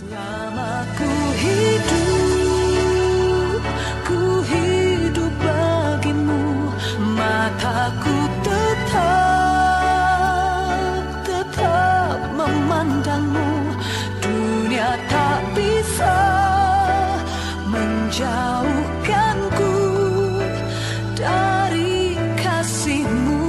Selama ku hidup bagimu, mataku tetap memandangmu. Dunia tak bisa menjauhkanku dari kasihmu.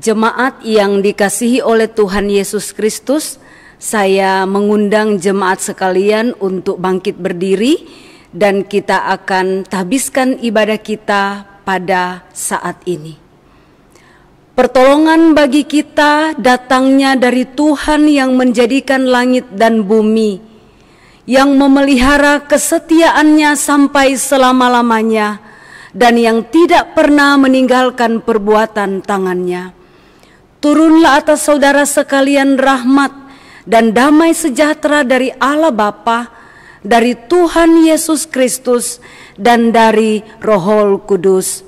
Jemaat yang dikasihi oleh Tuhan Yesus Kristus, saya mengundang jemaat sekalian untuk bangkit berdiri dan kita akan habiskan ibadah kita pada saat ini. Pertolongan bagi kita datangnya dari Tuhan yang menjadikan langit dan bumi, yang memelihara kesetiaannya sampai selama-lamanya dan yang tidak pernah meninggalkan perbuatan tangannya. Turunlah atas saudara sekalian rahmat dan damai sejahtera dari Allah Bapa, dari Tuhan Yesus Kristus, dan dari Roh Kudus.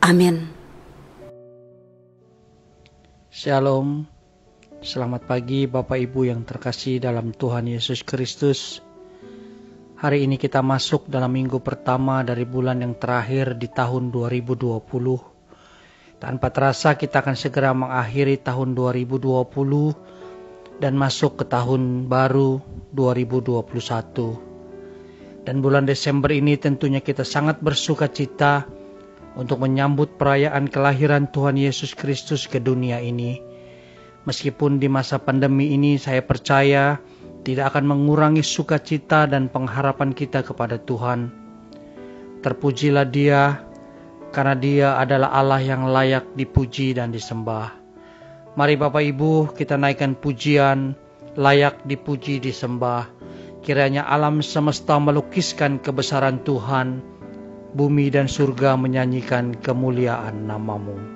Amin. Shalom, selamat pagi Bapak Ibu yang terkasih dalam Tuhan Yesus Kristus. Hari ini kita masuk dalam minggu pertama dari bulan yang terakhir di tahun 2020. Tanpa terasa kita akan segera mengakhiri tahun 2020 dan masuk ke tahun baru 2021. Dan bulan Desember ini tentunya kita sangat bersuka cita untuk menyambut perayaan kelahiran Tuhan Yesus Kristus ke dunia ini. Meskipun di masa pandemi ini saya percaya tidak akan mengurangi sukacita dan pengharapan kita kepada Tuhan. Terpujilah Dia, karena Dia adalah Allah yang layak dipuji dan disembah. Mari Bapak Ibu kita naikkan pujian, layak dipuji disembah. Kiranya alam semesta melukiskan kebesaran Tuhan, bumi dan surga menyanyikan kemuliaan nama-Mu.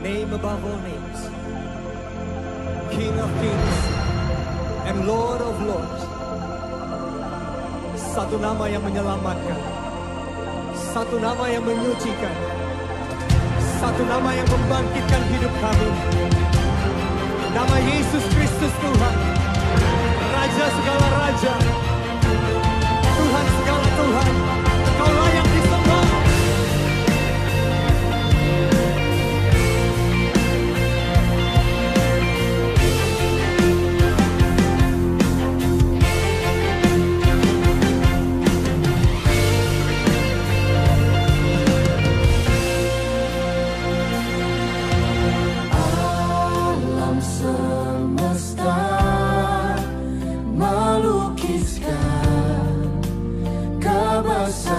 Name above all names, King of kings and Lord of lords. Satu nama yang menyelamatkan, satu nama yang menyucikan, satu nama yang membangkitkan hidup kami. Nama Yesus Kristus Tuhan, Raja segala raja, Tuhan segala Tuhan. Engkau layak disembah. Melukiskan kebesaran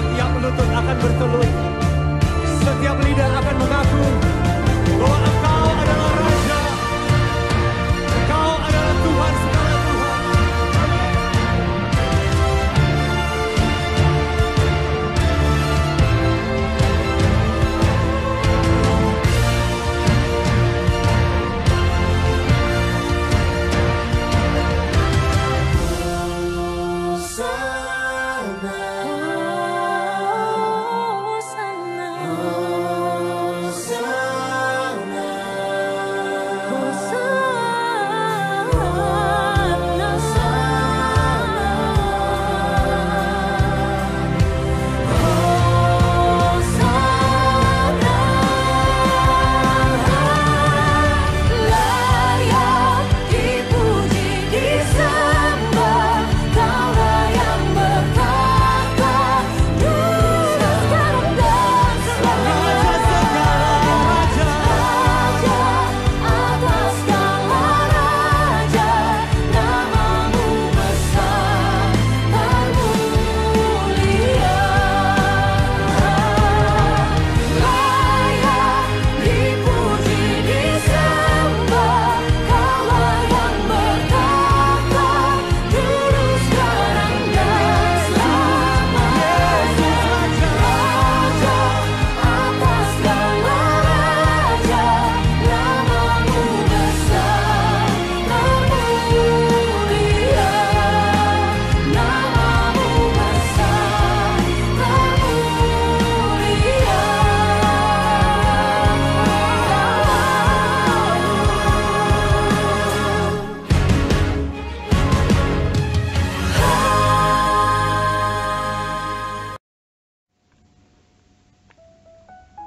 setiap lutut akan bertelut, setiap lidah akan mengaku bahwa Engkau adalah Raja, Engkau adalah Tuhan segala Tuhan.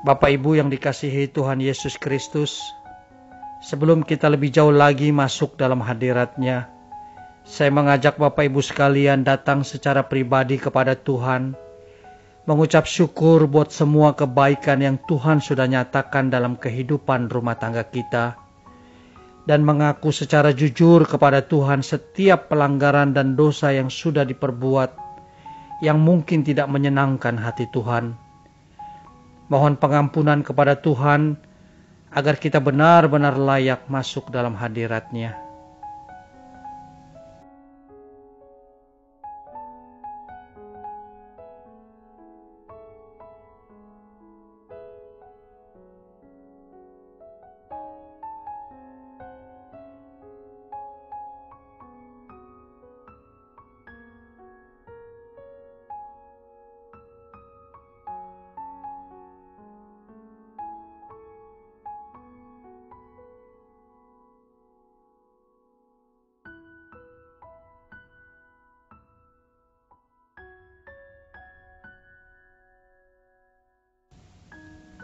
Bapak Ibu yang dikasihi Tuhan Yesus Kristus, sebelum kita lebih jauh lagi masuk dalam hadirat-Nya, saya mengajak Bapak Ibu sekalian datang secara pribadi kepada Tuhan, mengucap syukur buat semua kebaikan yang Tuhan sudah nyatakan dalam kehidupan rumah tangga kita, dan mengaku secara jujur kepada Tuhan setiap pelanggaran dan dosa yang sudah diperbuat, yang mungkin tidak menyenangkan hati Tuhan. Mohon pengampunan kepada Tuhan agar kita benar-benar layak masuk dalam hadirat-Nya.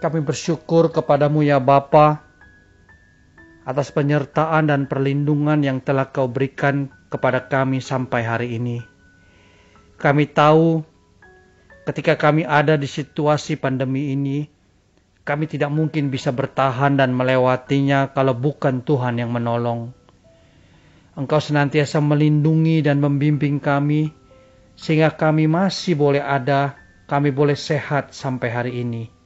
Kami bersyukur kepadamu ya Bapa, atas penyertaan dan perlindungan yang telah Kau berikan kepada kami sampai hari ini. Kami tahu ketika kami ada di situasi pandemi ini, kami tidak mungkin bisa bertahan dan melewatinya kalau bukan Tuhan yang menolong. Engkau senantiasa melindungi dan membimbing kami, sehingga kami masih boleh ada, kami boleh sehat sampai hari ini.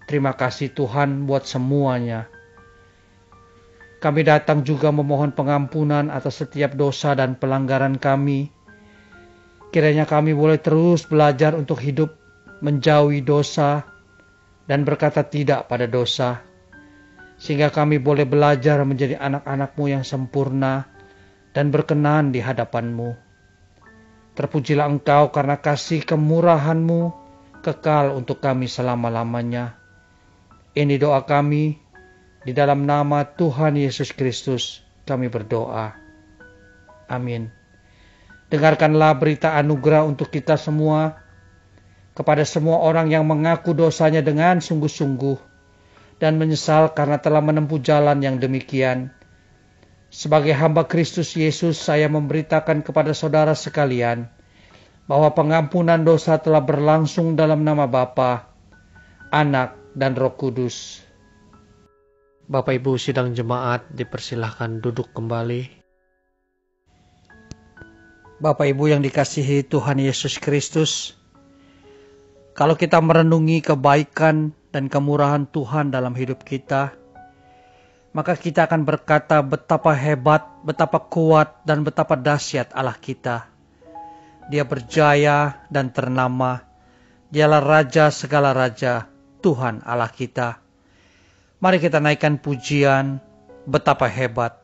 Terima kasih Tuhan buat semuanya. Kami datang juga memohon pengampunan atas setiap dosa dan pelanggaran kami. Kiranya kami boleh terus belajar untuk hidup menjauhi dosa dan berkata tidak pada dosa. Sehingga kami boleh belajar menjadi anak-anak-Mu yang sempurna dan berkenan di hadapan-Mu. Terpujilah Engkau karena kasih kemurahan-Mu kekal untuk kami selama-lamanya. Ini doa kami, di dalam nama Tuhan Yesus Kristus kami berdoa. Amin. Dengarkanlah berita anugerah untuk kita semua, kepada semua orang yang mengaku dosanya dengan sungguh-sungguh, dan menyesal karena telah menempuh jalan yang demikian. Sebagai hamba Kristus Yesus, saya memberitakan kepada saudara sekalian, bahwa pengampunan dosa telah berlangsung dalam nama Bapa, Anak, dan Roh Kudus. Bapak Ibu sidang jemaat dipersilahkan duduk kembali. Bapak Ibu yang dikasihi Tuhan Yesus Kristus, Kalau kita merenungi kebaikan dan kemurahan Tuhan dalam hidup kita, maka kita akan berkata betapa hebat, betapa kuat, dan betapa dahsyat Allah kita. Dia berjaya dan ternama. Dialah Raja segala raja, Tuhan Allah kita. Mari kita naikkan pujian, betapa hebat.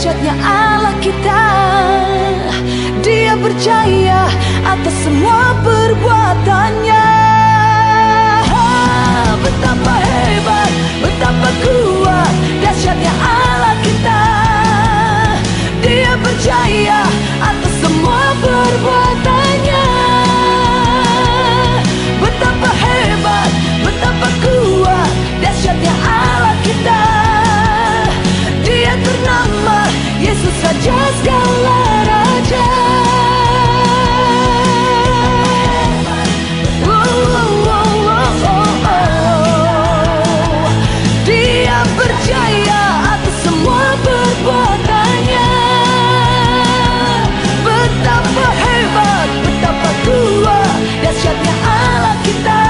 Dahsyatnya Allah kita, Dia berjaya atas semua perbuatannya. Betapa hebat, betapa kuat, dahsyatnya Allah kita. Dia berjaya atas semua perbuatannya. Betapa hebat, betapa kuat, dahsyatnya Allah kita. Dia ternama, Yesus Raja segala raja. Dia berjaya atas semua perbuatannya. Betapa hebat, betapa kuat, dahsyatnya Allah kita.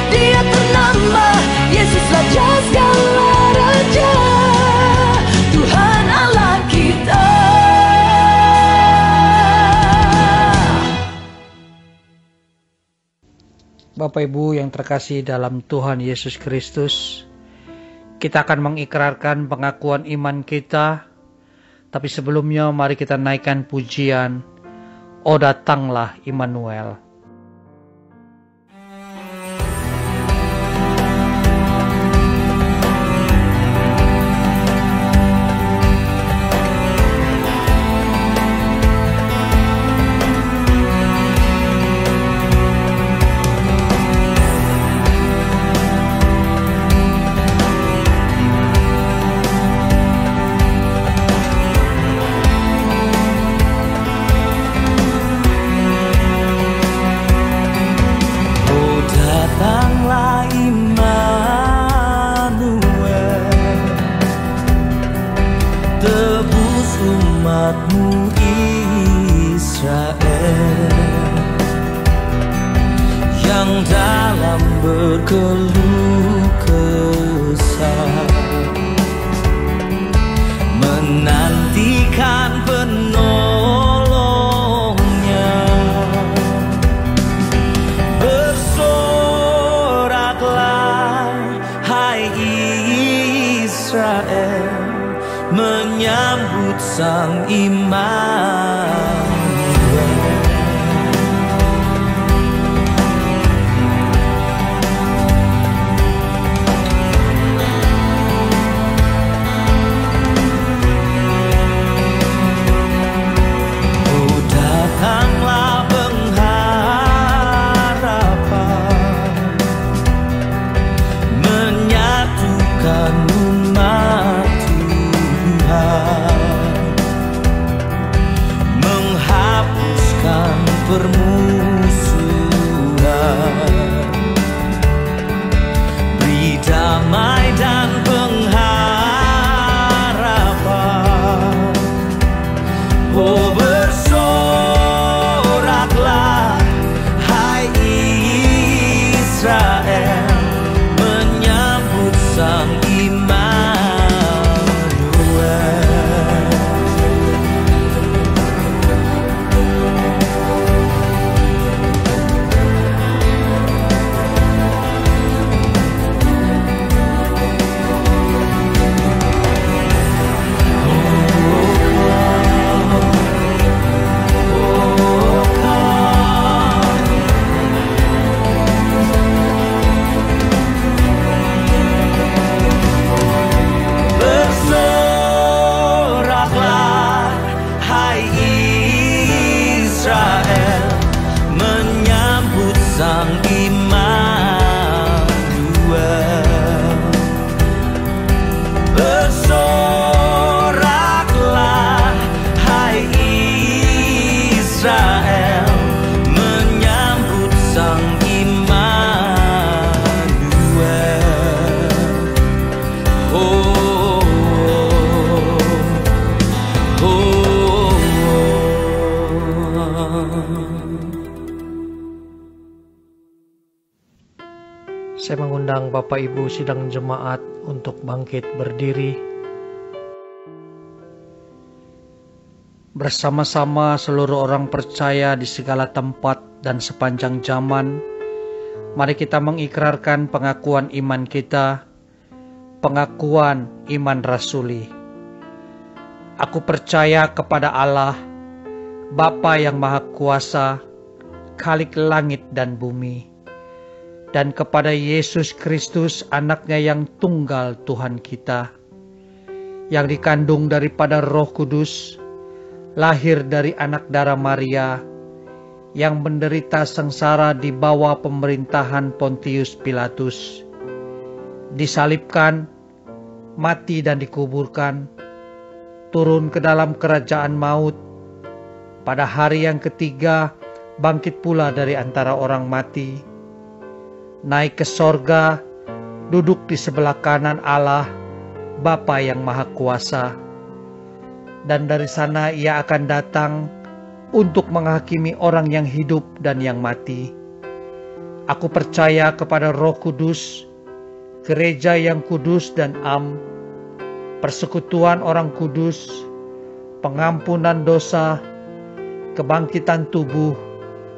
Dia ternama, Yesus Raja segala raja. Tuhan Allah kita. Bapak Ibu yang terkasih dalam Tuhan Yesus Kristus, kita akan mengikrarkan pengakuan iman kita. Tapi sebelumnya mari kita naikkan pujian, "O datanglah Immanuel." berkeluh kesah, menantikan penolongnya. Bersoraklah hai Israel, menyambut Sang Immanuel. Datanglah pengharapan, menyatukan umat Tuhan, menghapuskan permusuhan, beri damai dan pengharapan. Oh, bersoraklah hai Israel, menyambut Sang Immanuel. Bersoraklah hai Israel, menyambut Sang Immanuel. Bersoraklah hai Israel, menyambut Sang Immanuel. Oh, Saya mengundang Bapak Ibu sidang jemaat untuk bangkit berdiri. Bersama-sama seluruh orang percaya di segala tempat dan sepanjang zaman, mari kita mengikrarkan pengakuan iman kita, pengakuan iman rasuli. Aku percaya kepada Allah, Bapa yang Maha Kuasa, Khalik langit dan bumi, dan kepada Yesus Kristus, anaknya yang tunggal Tuhan kita, yang dikandung daripada Roh Kudus, lahir dari anak darah Maria, yang menderita sengsara di bawah pemerintahan Pontius Pilatus, disalibkan, mati dan dikuburkan, turun ke dalam kerajaan maut, pada hari yang ketiga bangkit pula dari antara orang mati, naik ke sorga, duduk di sebelah kanan Allah, Bapa yang Maha Kuasa. Dan dari sana Ia akan datang untuk menghakimi orang yang hidup dan yang mati. Aku percaya kepada Roh Kudus, gereja yang kudus dan am, persekutuan orang kudus, pengampunan dosa, kebangkitan tubuh,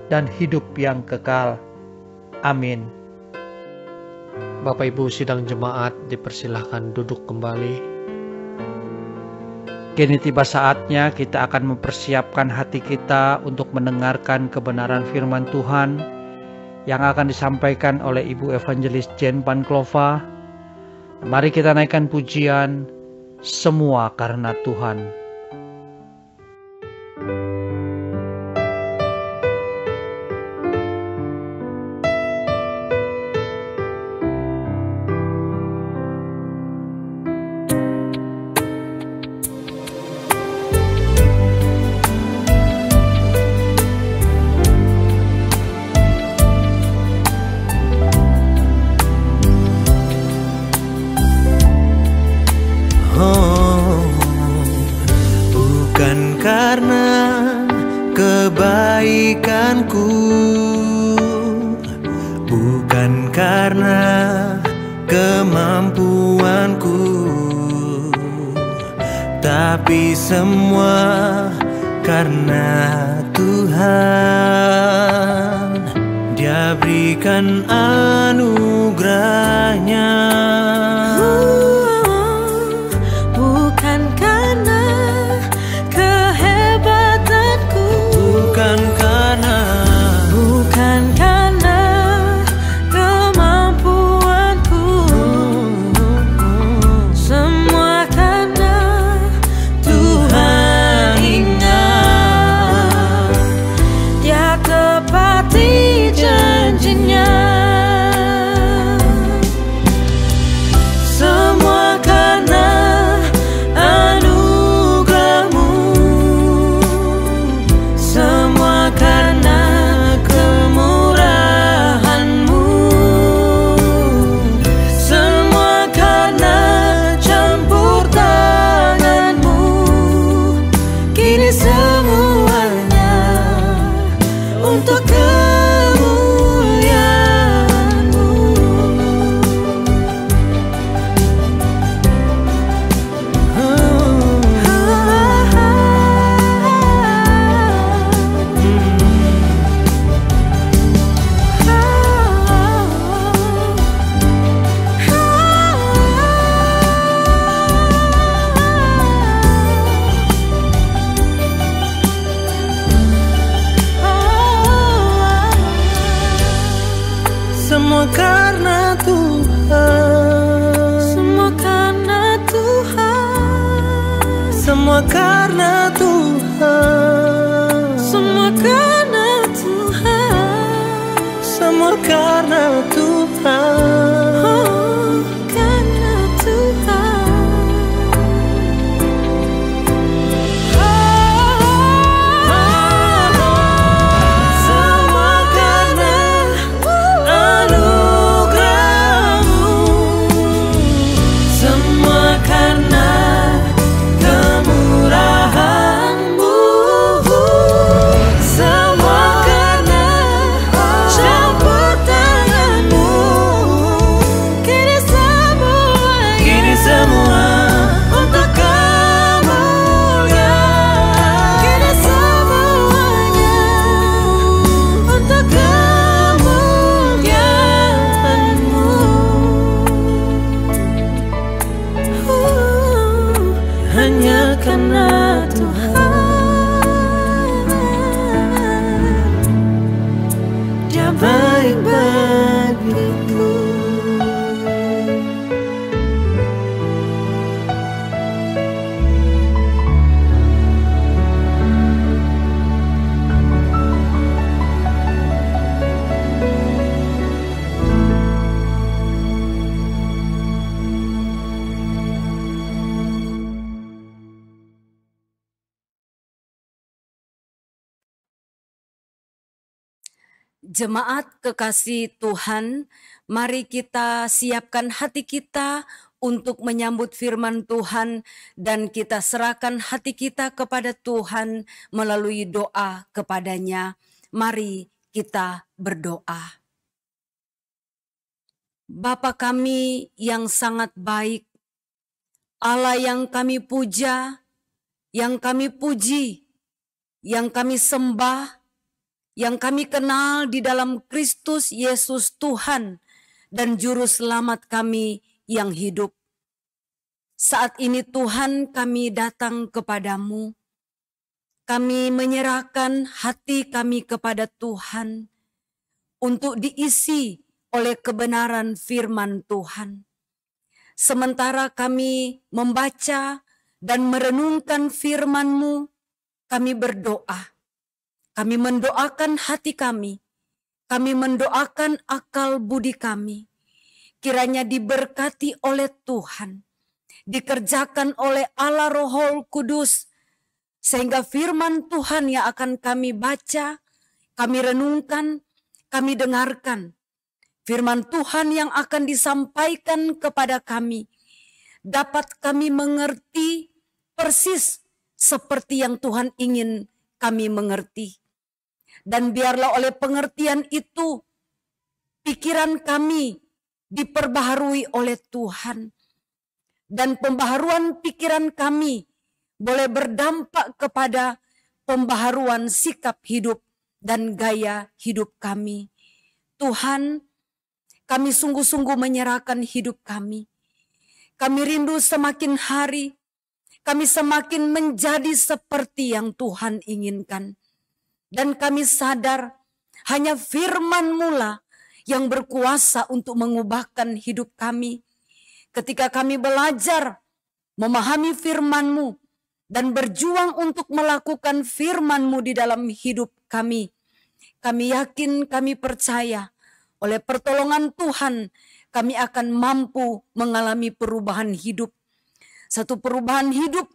dan hidup yang kekal. Amin. Bapak Ibu sidang jemaat dipersilahkan duduk kembali. Kini tiba saatnya kita akan mempersiapkan hati kita untuk mendengarkan kebenaran firman Tuhan yang akan disampaikan oleh Ibu Evangelis Jen Panklova. Mari kita naikkan pujian, semua karena Tuhan. Kebaikanku, bukan karena kemampuanku, tapi semua karena Tuhan. Dia berikan anugerahnya. Bukan karena kehebatanku, Bukan karena kemampuanku, semua karena Tuhan ingat. Dia tepati janjinya. Semua karena anugerahmu, semua karena kemurahanmu, semua karena campur tanganmu. Kini semuanya untuk kemuliaan-Mu. semua karena Tuhan. Semua karena Tuhan. Semua karena Tuhan. Semua karena Tuhan. Semua karena Tuhan. Oh, karena Tuhan. Semua karena anugerahmu, semua karena kemurahanmu, semua karena campur tanganmu. Kini semua untuk kemuliaan. Kini semuanya untuk kemuliaan-Mu. Hanya karena Tuhan, Dia baik bagiku. Jemaat kekasih Tuhan, mari kita siapkan hati kita untuk menyambut firman Tuhan dan kita serahkan hati kita kepada Tuhan melalui doa kepadanya. Mari kita berdoa. Bapa kami yang sangat baik, Allah yang kami puja, yang kami puji, yang kami sembah, yang kami kenal di dalam Kristus Yesus Tuhan dan Juru Selamat kami yang hidup. Saat ini Tuhan kami datang kepadamu. Kami menyerahkan hati kami kepada Tuhan untuk diisi oleh kebenaran firman Tuhan. Sementara kami membaca dan merenungkan firman-Mu, kami berdoa. Kami mendoakan hati kami mendoakan akal budi kami. Kiranya diberkati oleh Tuhan, dikerjakan oleh Allah Roh Kudus, sehingga firman Tuhan yang akan kami baca, kami renungkan, kami dengarkan. Firman Tuhan yang akan disampaikan kepada kami, dapat kami mengerti persis seperti yang Tuhan ingin kami mengerti. Dan biarlah oleh pengertian itu, pikiran kami diperbaharui oleh Tuhan. Dan pembaharuan pikiran kami boleh berdampak kepada pembaharuan sikap hidup dan gaya hidup kami. Tuhan, kami sungguh-sungguh menyerahkan hidup kami. Kami rindu semakin hari, kami semakin menjadi seperti yang Tuhan inginkan. Dan kami sadar hanya firman-Mu lah yang berkuasa untuk mengubahkan hidup kami. Ketika kami belajar memahami firman-Mu dan berjuang untuk melakukan firman-Mu di dalam hidup kami yakin, kami percaya oleh pertolongan Tuhan kami akan mampu mengalami perubahan hidup. Satu perubahan hidup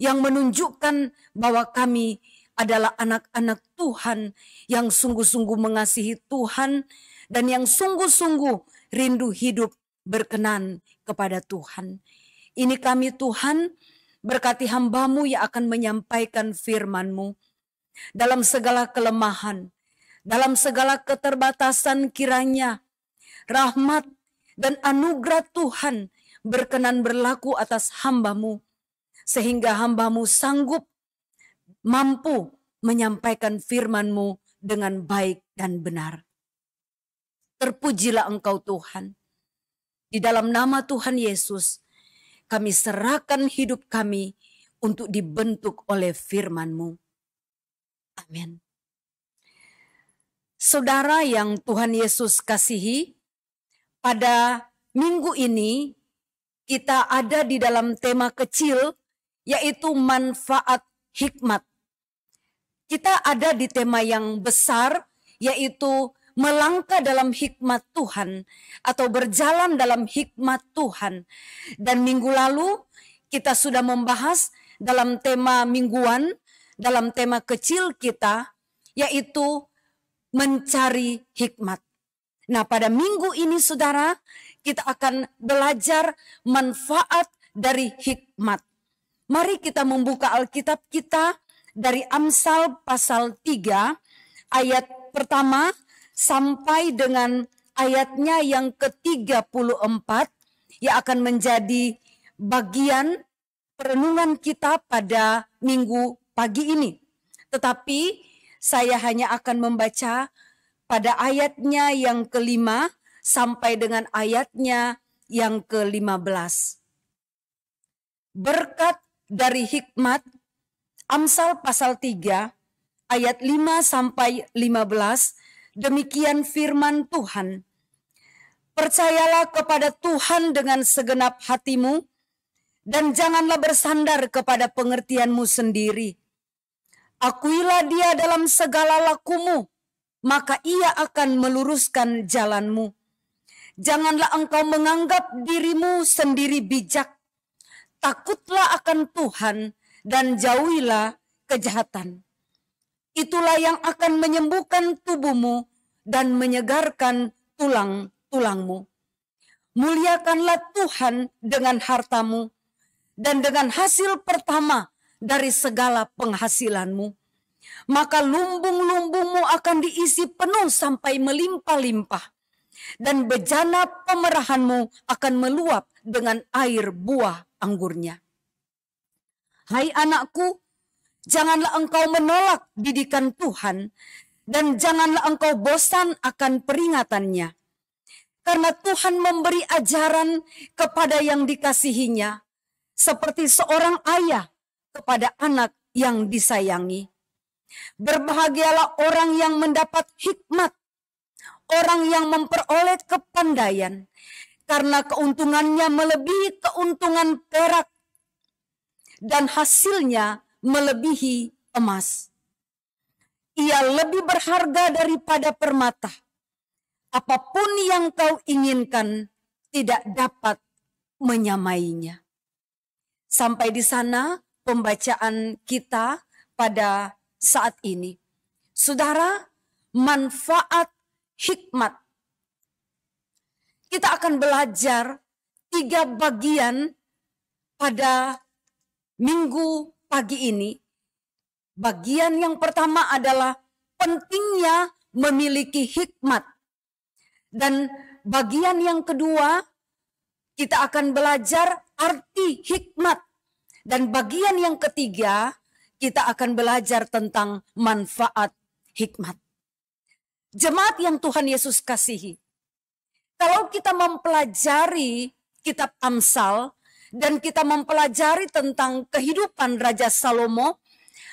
yang menunjukkan bahwa kami adalah anak-anak Tuhan yang sungguh-sungguh mengasihi Tuhan dan yang sungguh-sungguh rindu hidup berkenan kepada Tuhan. Ini kami Tuhan, berkati hamba-Mu yang akan menyampaikan firman-Mu. Dalam segala kelemahan, dalam segala keterbatasan kiranya rahmat dan anugerah Tuhan berkenan berlaku atas hamba-Mu. Sehingga hamba-Mu sanggup mampu menyampaikan firman-Mu dengan baik dan benar. Terpujilah Engkau Tuhan. Di dalam nama Tuhan Yesus, kami serahkan hidup kami untuk dibentuk oleh firman-Mu. Amin. Saudara yang Tuhan Yesus kasihi, pada minggu ini kita ada di dalam tema kecil, yaitu manfaat hikmat. Kita ada di tema yang besar, yaitu melangkah dalam hikmat Tuhan atau berjalan dalam hikmat Tuhan. Dan minggu lalu kita sudah membahas dalam tema mingguan, dalam tema kecil kita, yaitu mencari hikmat. Nah, pada minggu ini saudara, kita akan belajar manfaat dari hikmat. Mari kita membuka Alkitab kita dari Amsal pasal 3 ayat pertama sampai dengan ayatnya yang ke-34 yang akan menjadi bagian perenungan kita pada minggu pagi ini. Tetapi saya hanya akan membaca pada ayatnya yang ke-5 sampai dengan ayatnya yang ke-15. Berkat dari hikmat, Amsal pasal 3 ayat 5 sampai 15. Demikian firman Tuhan. Percayalah kepada Tuhan dengan segenap hatimu, dan janganlah bersandar kepada pengertianmu sendiri. Akuilah Dia dalam segala lakumu, maka Ia akan meluruskan jalanmu. Janganlah engkau menganggap dirimu sendiri bijak. Takutlah akan Tuhan dan jauhilah kejahatan. Itulah yang akan menyembuhkan tubuhmu dan menyegarkan tulang-tulangmu. Muliakanlah Tuhan dengan hartamu dan dengan hasil pertama dari segala penghasilanmu. Maka lumbung-lumbungmu akan diisi penuh sampai melimpah-limpah. Dan bejana pemerahanmu akan meluap dengan air buah anggurnya. Hai anakku, janganlah engkau menolak didikan Tuhan, dan janganlah engkau bosan akan peringatannya. Karena Tuhan memberi ajaran kepada yang dikasihinya, seperti seorang ayah kepada anak yang disayangi. Berbahagialah orang yang mendapat hikmat, orang yang memperoleh kepandaian, karena keuntungannya melebihi keuntungan perak, dan hasilnya melebihi emas. Ia lebih berharga daripada permata. Apapun yang kau inginkan tidak dapat menyamainya. Sampai di sana pembacaan kita pada saat ini. Saudara, manfaat hikmat. Kita akan belajar 3 bagian pada minggu pagi ini. Bagian yang pertama adalah pentingnya memiliki hikmat. Dan bagian yang kedua, kita akan belajar arti hikmat. Dan bagian yang ketiga, kita akan belajar tentang manfaat hikmat. Jemaat yang Tuhan Yesus kasihi, kalau kita mempelajari kitab Amsal dan kita mempelajari tentang kehidupan Raja Salomo,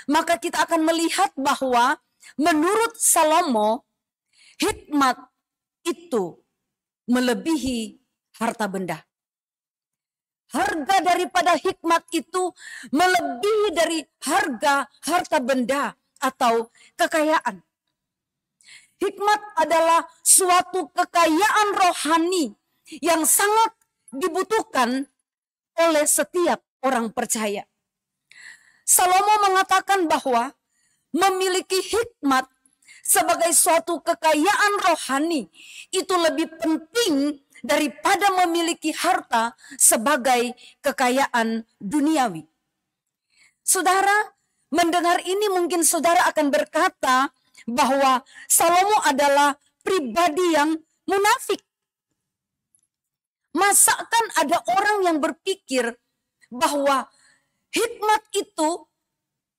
maka kita akan melihat bahwa menurut Salomo, hikmat itu melebihi harta benda. Harga daripada hikmat itu melebihi dari harga harta benda atau kekayaan. Hikmat adalah suatu kekayaan rohani yang sangat dibutuhkan oleh setiap orang percaya. Salomo mengatakan bahwa memiliki hikmat sebagai suatu kekayaan rohani itu lebih penting daripada memiliki harta sebagai kekayaan duniawi. Saudara, mendengar ini mungkin saudara akan berkata bahwa Salomo adalah pribadi yang munafik. Masakan ada orang yang berpikir bahwa hikmat itu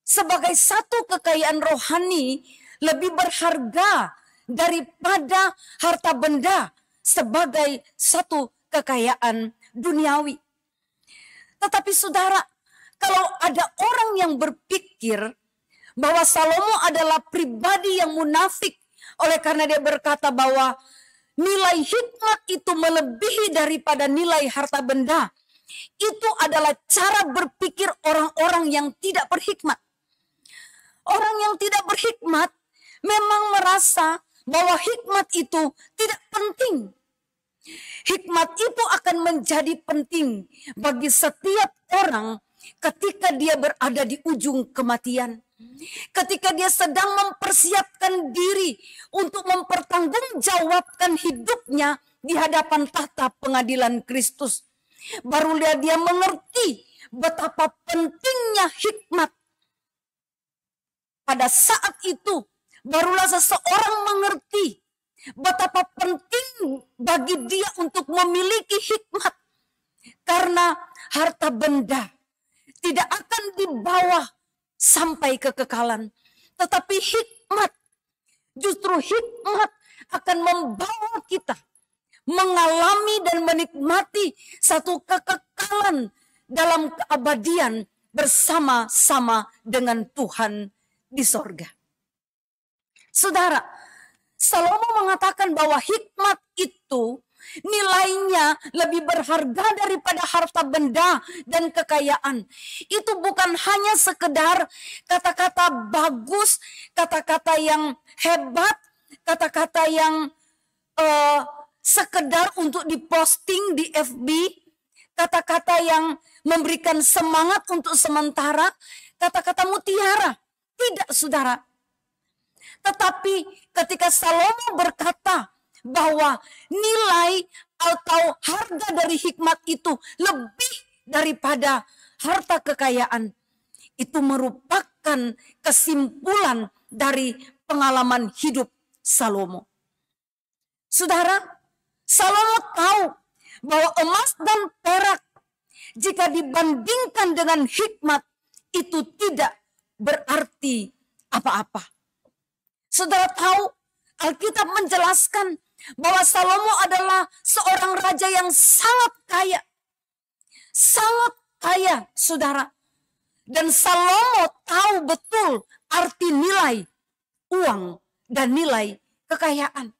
sebagai satu kekayaan rohani lebih berharga daripada harta benda sebagai satu kekayaan duniawi. Tetapi saudara, kalau ada orang yang berpikir bahwa Salomo adalah pribadi yang munafik oleh karena dia berkata bahwa nilai hikmat itu melebihi daripada nilai harta benda, itu adalah cara berpikir orang-orang yang tidak berhikmat. Orang yang tidak berhikmat memang merasa bahwa hikmat itu tidak penting. Hikmat itu akan menjadi penting bagi setiap orang ketika dia berada di ujung kematian. Ketika dia sedang mempersiapkan diri untuk mempertanggungjawabkan hidupnya di hadapan tahta pengadilan Kristus. Barulah dia mengerti betapa pentingnya hikmat. Pada saat itu, barulah seseorang mengerti betapa penting bagi dia untuk memiliki hikmat. Karena harta benda tidak akan dibawa sampai kekekalan. Tetapi hikmat, justru hikmat akan membawa kita mengalami dan menikmati satu kekekalan dalam keabadian bersama-sama dengan Tuhan di sorga. Saudara, Salomo mengatakan bahwa hikmat itu nilainya lebih berharga daripada harta benda dan kekayaan. Itu bukan hanya sekedar kata-kata bagus, kata-kata yang hebat, kata-kata yang sekedar untuk diposting di FB, kata-kata yang memberikan semangat untuk sementara, kata-kata mutiara. Tidak, saudara. Tetapi ketika Salomo berkata bahwa nilai atau harga dari hikmat itu lebih daripada harta kekayaan, itu merupakan kesimpulan dari pengalaman hidup Salomo. Saudara, Salomo tahu bahwa emas dan perak jika dibandingkan dengan hikmat itu tidak berarti apa-apa. Saudara tahu, Alkitab menjelaskan bahwa Salomo adalah seorang raja yang sangat kaya. Sangat kaya, saudara. Dan Salomo tahu betul arti nilai uang dan nilai kekayaan.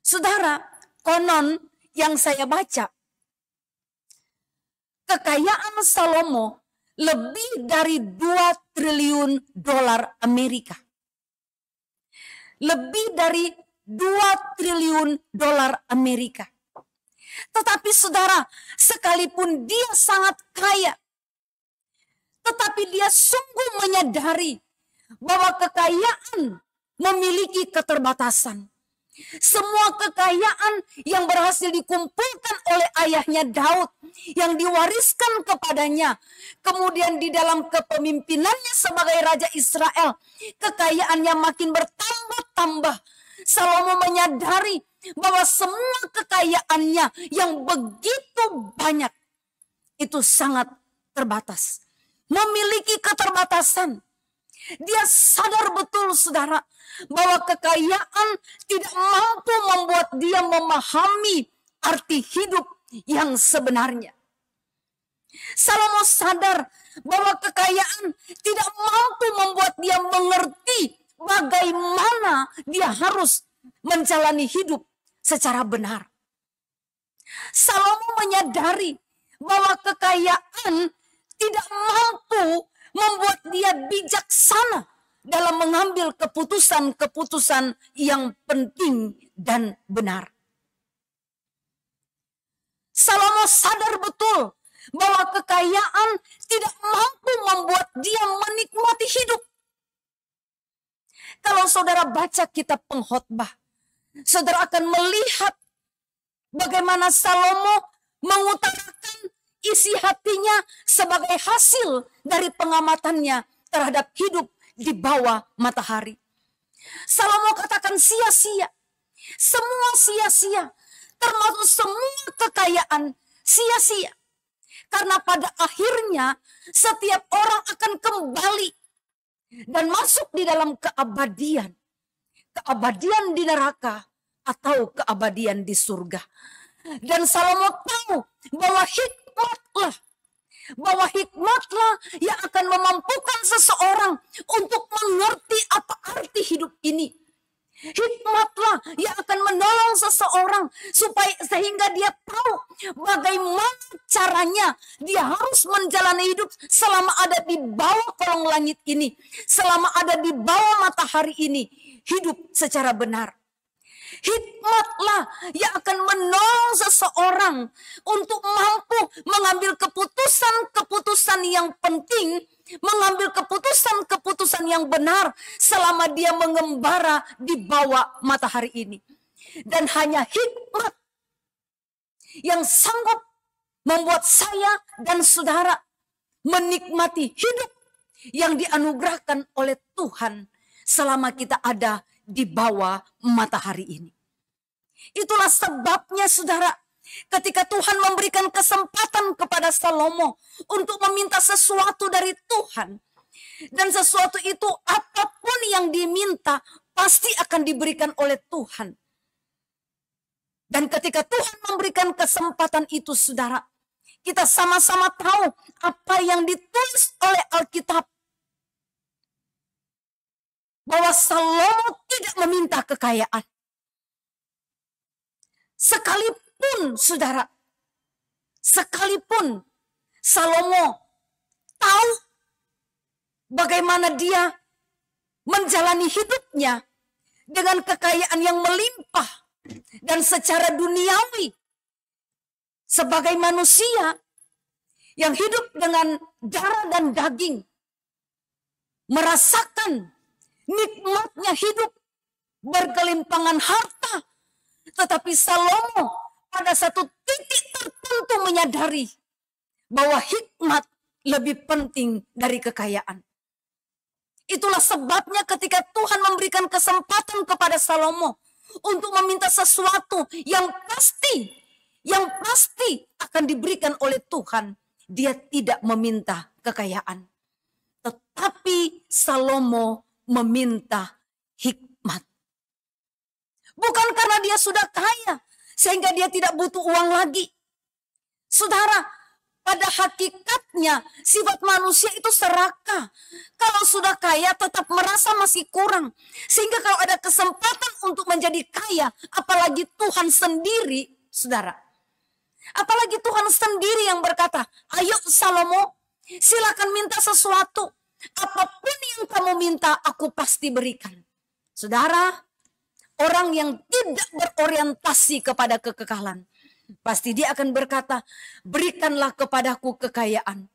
Saudara, konon yang saya baca, kekayaan Salomo lebih dari 2 triliun dolar Amerika. Lebih dari 2 triliun dolar Amerika. Tetapi saudara, sekalipun dia sangat kaya, tetapi dia sungguh menyadari bahwa kekayaan memiliki keterbatasan. Semua kekayaan yang berhasil dikumpulkan oleh ayahnya Daud, yang diwariskan kepadanya, kemudian di dalam kepemimpinannya sebagai Raja Israel, kekayaannya makin bertambah-tambah. Salomo menyadari bahwa semua kekayaannya yang begitu banyak itu sangat terbatas, memiliki keterbatasan. Dia sadar betul, saudara, bahwa kekayaan tidak mampu membuat dia memahami arti hidup yang sebenarnya. Salomo sadar bahwa kekayaan tidak mampu membuat dia mengerti bagaimana dia harus menjalani hidup secara benar. Salomo menyadari bahwa kekayaan tidak mampu membuat dia bijaksana dalam mengambil keputusan-keputusan yang penting dan benar. Salomo sadar betul bahwa kekayaan tidak mampu membuat dia menikmati hidup. Kalau saudara baca kitab Pengkhotbah, saudara akan melihat bagaimana Salomo mengutarakan isi hatinya sebagai hasil dari pengamatannya terhadap hidup di bawah matahari. Salomo katakan sia-sia, semua sia-sia, termasuk semua kekayaan sia-sia. Karena pada akhirnya setiap orang akan kembali dan masuk di dalam keabadian. Keabadian di neraka atau keabadian di surga. Dan Salomo tahu bahwa hikmatlah yang akan memampukan seseorang untuk mengerti apa arti hidup ini. Hikmatlah yang akan menolong seseorang sehingga dia tahu bagaimana caranya dia harus menjalani hidup selama ada di bawah kolong langit ini, selama ada di bawah matahari ini, hidup secara benar. Hikmatlah yang akan menolong seseorang untuk mampu mengambil keputusan-keputusan yang penting, mengambil keputusan-keputusan yang benar selama dia mengembara di bawah matahari ini. Dan hanya hikmat yang sanggup membuat saya dan saudara menikmati hidup yang dianugerahkan oleh Tuhan selama kita ada di bawah matahari ini. Itulah sebabnya, saudara, ketika Tuhan memberikan kesempatan kepada Salomo untuk meminta sesuatu dari Tuhan, dan sesuatu itu apapun yang diminta pasti akan diberikan oleh Tuhan. Dan ketika Tuhan memberikan kesempatan itu, saudara, kita sama-sama tahu apa yang ditulis oleh Alkitab, bahwa Salomo tidak meminta kekayaan. Sekalipun, saudara, sekalipun Salomo tahu bagaimana dia menjalani hidupnya dengan kekayaan yang melimpah dan secara duniawi, sebagai manusia yang hidup dengan darah dan daging, merasakan nikmatnya hidup, berkelimpangan harta. Tetapi Salomo pada satu titik tertentu menyadari bahwa hikmat lebih penting dari kekayaan. Itulah sebabnya ketika Tuhan memberikan kesempatan kepada Salomo untuk meminta sesuatu yang pasti akan diberikan oleh Tuhan, dia tidak meminta kekayaan. Tetapi Salomo meminta hikmat. Bukan karena dia sudah kaya, sehingga dia tidak butuh uang lagi. Saudara, pada hakikatnya sifat manusia itu serakah. Kalau sudah kaya tetap merasa masih kurang. Sehingga kalau ada kesempatan untuk menjadi kaya, apalagi Tuhan sendiri, saudara. Apalagi Tuhan sendiri yang berkata, ayo Salomo, silakan minta sesuatu. Apapun yang kamu minta, aku pasti berikan. Saudara, orang yang tidak berorientasi kepada kekekalan, pasti dia akan berkata, berikanlah kepadaku kekayaan.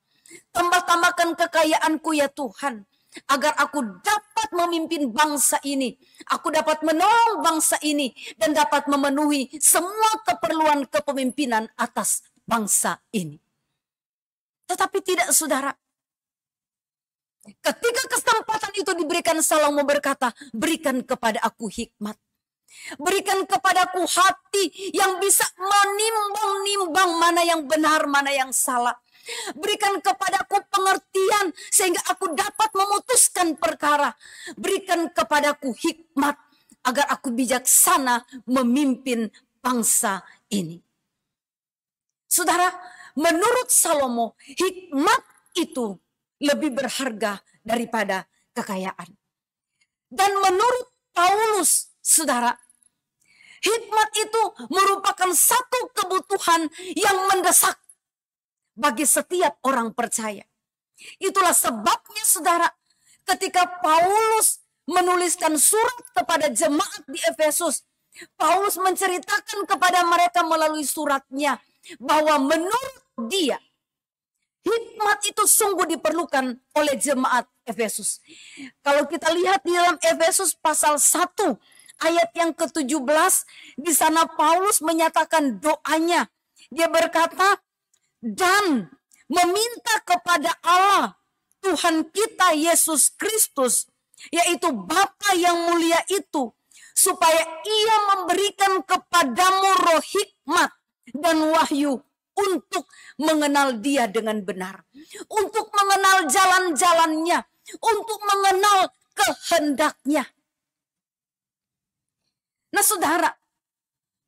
Tambah-tambahkan kekayaanku ya Tuhan, agar aku dapat memimpin bangsa ini. Aku dapat menolong bangsa ini dan dapat memenuhi semua keperluan kepemimpinan atas bangsa ini. Tetapi tidak, saudara. Ketika kesempatan itu diberikan, Salomo berkata, berikan kepada aku hikmat. Berikan kepadaku hati yang bisa menimbang-nimbang mana yang benar, mana yang salah. Berikan kepadaku pengertian sehingga aku dapat memutuskan perkara. Berikan kepadaku hikmat agar aku bijaksana memimpin bangsa ini. Saudara, menurut Salomo, hikmat itu lebih berharga daripada kekayaan. Dan menurut Paulus, saudara, hikmat itu merupakan satu kebutuhan yang mendesak bagi setiap orang percaya. Itulah sebabnya, saudara, ketika Paulus menuliskan surat kepada jemaat di Efesus, Paulus menceritakan kepada mereka melalui suratnya bahwa menurut dia, hikmat itu sungguh diperlukan oleh jemaat Efesus. Kalau kita lihat di dalam Efesus pasal 1 ayat yang ke-17, di sana Paulus menyatakan doanya. Dia berkata, dan meminta kepada Allah Tuhan kita Yesus Kristus, yaitu Bapa yang mulia itu, supaya ia memberikan kepadamu roh hikmat dan wahyu untuk mengenal dia dengan benar, untuk mengenal jalan-jalannya, untuk mengenal kehendaknya. Nah saudara,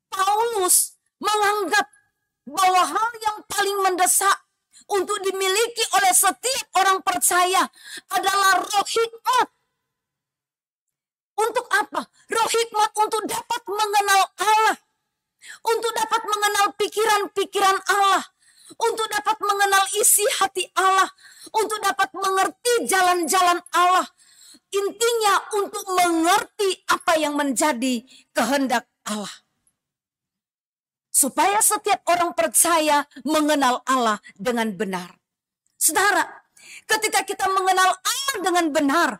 Paulus menganggap bahwa hal yang paling mendesak untuk dimiliki oleh setiap orang percaya adalah roh hikmat. Untuk apa? Roh hikmat untuk dapat mengenal Allah, untuk dapat mengenal pikiran-pikiran Allah, untuk dapat mengenal isi hati Allah, untuk dapat mengerti jalan-jalan Allah. Intinya untuk mengerti apa yang menjadi kehendak Allah. Supaya setiap orang percaya mengenal Allah dengan benar. Saudara, ketika kita mengenal Allah dengan benar,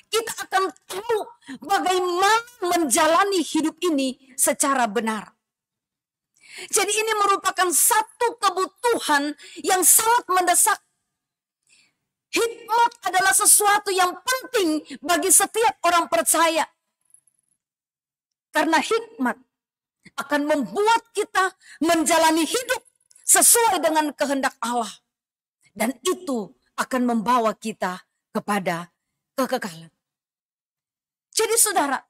kita akan tahu bagaimana menjalani hidup ini secara benar. Jadi ini merupakan satu kebutuhan yang sangat mendesak. Hikmat adalah sesuatu yang penting bagi setiap orang percaya. Karena hikmat akan membuat kita menjalani hidup sesuai dengan kehendak Allah. Dan itu akan membawa kita kepada kekekalan. Jadi saudara,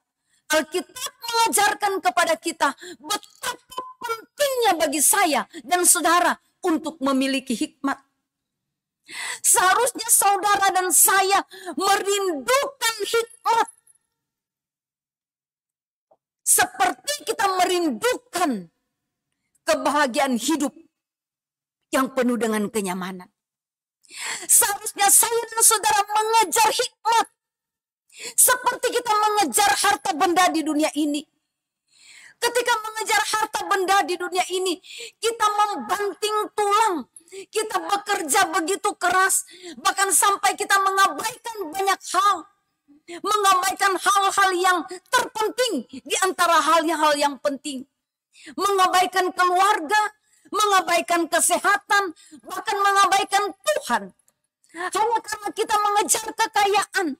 Alkitab mengajarkan kepada kita betapa pentingnya bagi saya dan saudara untuk memiliki hikmat. Seharusnya saudara dan saya merindukan hikmat. Seperti kita merindukan kebahagiaan hidup yang penuh dengan kenyamanan. Seharusnya saya dan saudara mengejar hikmat. Seperti kita mengejar harta benda di dunia ini. Ketika mengejar harta benda di dunia ini, kita membanting tulang. Kita bekerja begitu keras, bahkan sampai kita mengabaikan banyak hal. Mengabaikan hal-hal yang terpenting di antara hal-hal yang penting. Mengabaikan keluarga, mengabaikan kesehatan, bahkan mengabaikan Tuhan. Hanya karena kita mengejar kekayaan.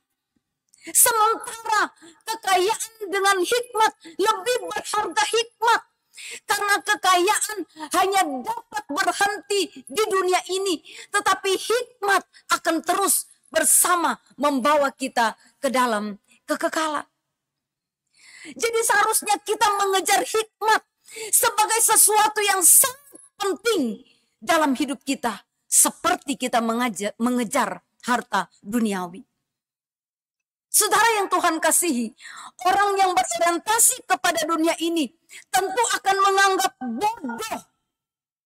Sementara kekayaan dengan hikmat lebih berharga hikmat. Karena kekayaan hanya dapat berhenti di dunia ini. Tetapi hikmat akan terus bersama membawa kita ke dalam kekekalan. Jadi seharusnya kita mengejar hikmat sebagai sesuatu yang sangat penting dalam hidup kita. Seperti kita mengejar harta duniawi. Saudara yang Tuhan kasihi, orang yang berorientasi kepada dunia ini tentu akan menganggap bodoh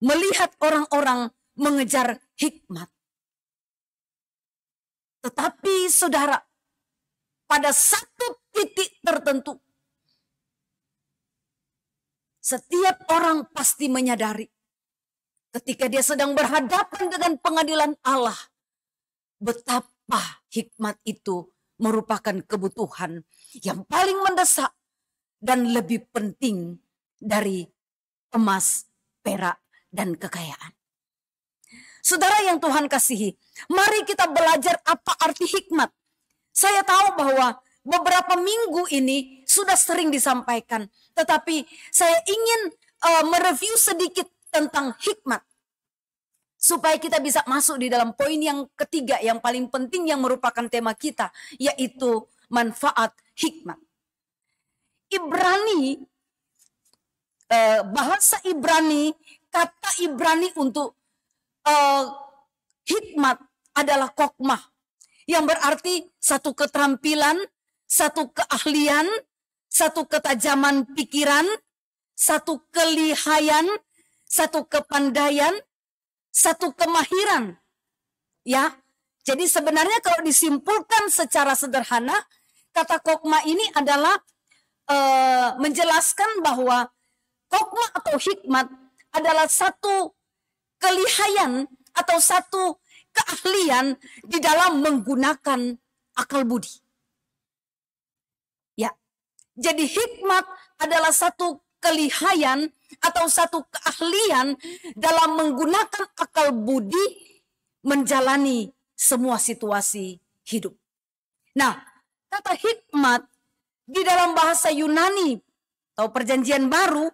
melihat orang-orang mengejar hikmat. Tetapi saudara, pada satu titik tertentu, setiap orang pasti menyadari ketika dia sedang berhadapan dengan pengadilan Allah, betapa hikmat itu merupakan kebutuhan yang paling mendesak dan lebih penting dari emas, perak, dan kekayaan. Saudara yang Tuhan kasihi, mari kita belajar apa arti hikmat. Saya tahu bahwa beberapa minggu ini sudah sering disampaikan. Tetapi saya ingin mereview sedikit tentang hikmat. Supaya kita bisa masuk di dalam poin yang ketiga yang paling penting yang merupakan tema kita, yaitu manfaat hikmat. Ibrani, bahasa Ibrani, kata Ibrani untuk hikmat adalah kokmah, yang berarti satu keterampilan, satu keahlian, satu ketajaman pikiran, satu kelihayan, satu kepandaian, satu kemahiran. Ya, jadi sebenarnya kalau disimpulkan secara sederhana, kata kokma ini adalah menjelaskan bahwa kokma atau hikmat adalah satu kelihayan atau satu keahlian di dalam menggunakan akal budi. Ya, jadi hikmat adalah satu kelihayan atau satu keahlian dalam menggunakan akal budi menjalani semua situasi hidup. Nah, kata hikmat di dalam bahasa Yunani atau Perjanjian Baru,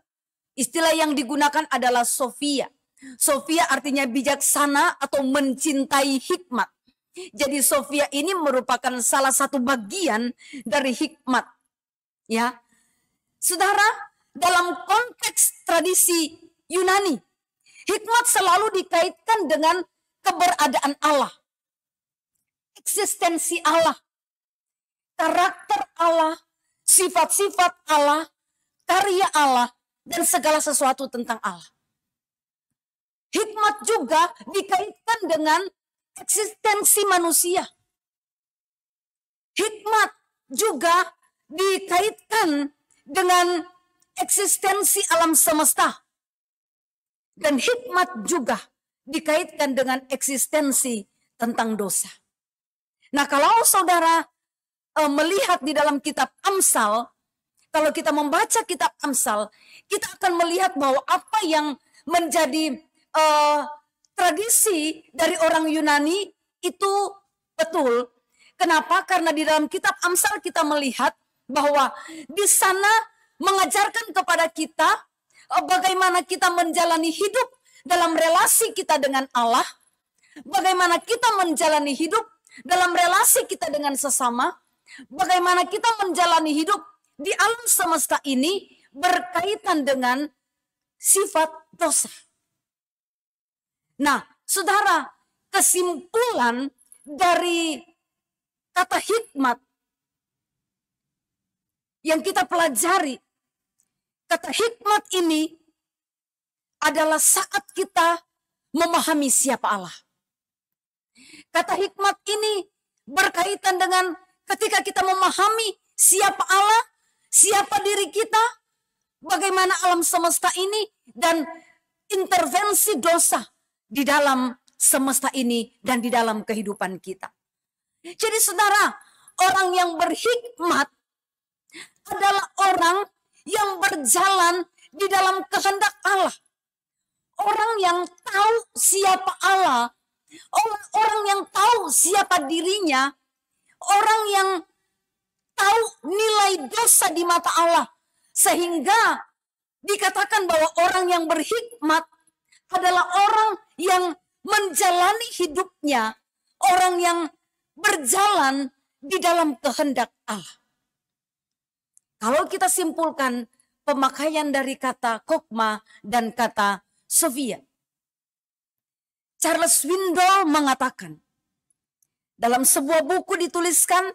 istilah yang digunakan adalah Sophia. Sophia artinya bijaksana atau mencintai hikmat. Jadi Sophia ini merupakan salah satu bagian dari hikmat. Ya, saudara, dalam konteks tradisi Yunani, hikmat selalu dikaitkan dengan keberadaan Allah, eksistensi Allah, karakter Allah, sifat-sifat Allah, karya Allah, dan segala sesuatu tentang Allah. Hikmat juga dikaitkan dengan eksistensi manusia. Hikmat juga dikaitkan dengan eksistensi alam semesta. Dan hikmat juga dikaitkan dengan eksistensi tentang dosa. Nah, kalau saudara melihat di dalam kitab Amsal, kalau kita membaca kitab Amsal, kita akan melihat bahwa apa yang menjadi tradisi dari orang Yunani itu betul. Kenapa? Karena di dalam kitab Amsal kita melihat bahwa di sana mengajarkan kepada kita bagaimana kita menjalani hidup dalam relasi kita dengan Allah, bagaimana kita menjalani hidup dalam relasi kita dengan sesama, bagaimana kita menjalani hidup di alam semesta ini berkaitan dengan sifat dosa. Nah, saudara, kesimpulan dari kata hikmat yang kita pelajari, kata hikmat ini adalah saat kita memahami siapa Allah. Kata hikmat ini berkaitan dengan ketika kita memahami siapa Allah, siapa diri kita, bagaimana alam semesta ini, dan intervensi dosa di dalam semesta ini dan di dalam kehidupan kita. Jadi saudara, orang yang berhikmat adalah orang yang berjalan di dalam kehendak Allah. Orang yang tahu siapa Allah, orang yang tahu siapa dirinya, orang yang tahu nilai dosa di mata Allah. Sehingga dikatakan bahwa orang yang berhikmat adalah orang yang menjalani hidupnya, orang yang berjalan di dalam kehendak Allah. Kalau kita simpulkan pemakaian dari kata kokma dan kata Sophia, Charles Swindoll mengatakan dalam sebuah buku dituliskan,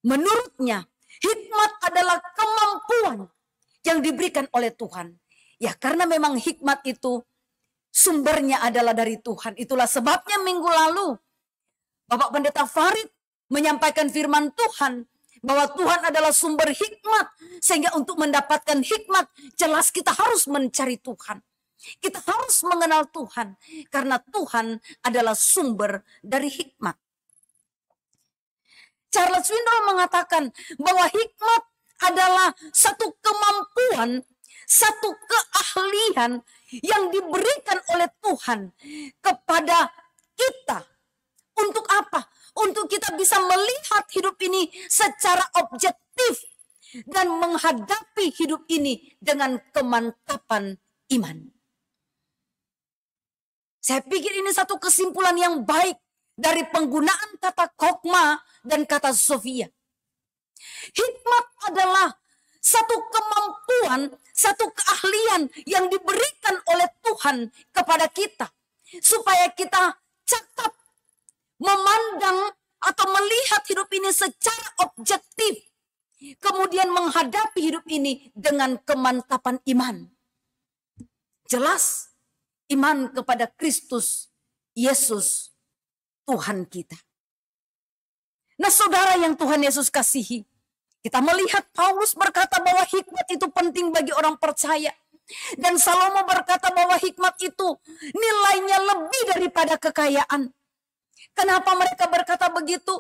menurutnya hikmat adalah kemampuan yang diberikan oleh Tuhan. Ya, karena memang hikmat itu sumbernya adalah dari Tuhan. Itulah sebabnya minggu lalu Bapak Pendeta Farid menyampaikan firman Tuhan bahwa Tuhan adalah sumber hikmat. Sehingga untuk mendapatkan hikmat, jelas kita harus mencari Tuhan. Kita harus mengenal Tuhan. Karena Tuhan adalah sumber dari hikmat. Charles Swindoll mengatakan bahwa hikmat adalah satu kemampuan, satu keahlian yang diberikan oleh Tuhan kepada kita. Untuk apa? Untuk kita bisa melihat hidup ini secara objektif. dan menghadapi hidup ini dengan kemantapan iman. Saya pikir ini satu kesimpulan yang baik dari penggunaan kata kokma dan kata Sofia. Hikmat adalah satu kemampuan, satu keahlian yang diberikan oleh Tuhan kepada kita. Supaya kita cakap, memandang atau melihat hidup ini secara objektif. Kemudian menghadapi hidup ini dengan kemantapan iman. Jelas, iman kepada Kristus Yesus Tuhan kita. Nah, saudara yang Tuhan Yesus kasihi, kita melihat Paulus berkata bahwa hikmat itu penting bagi orang percaya. Dan Salomo berkata bahwa hikmat itu nilainya lebih daripada kekayaan. Kenapa mereka berkata begitu?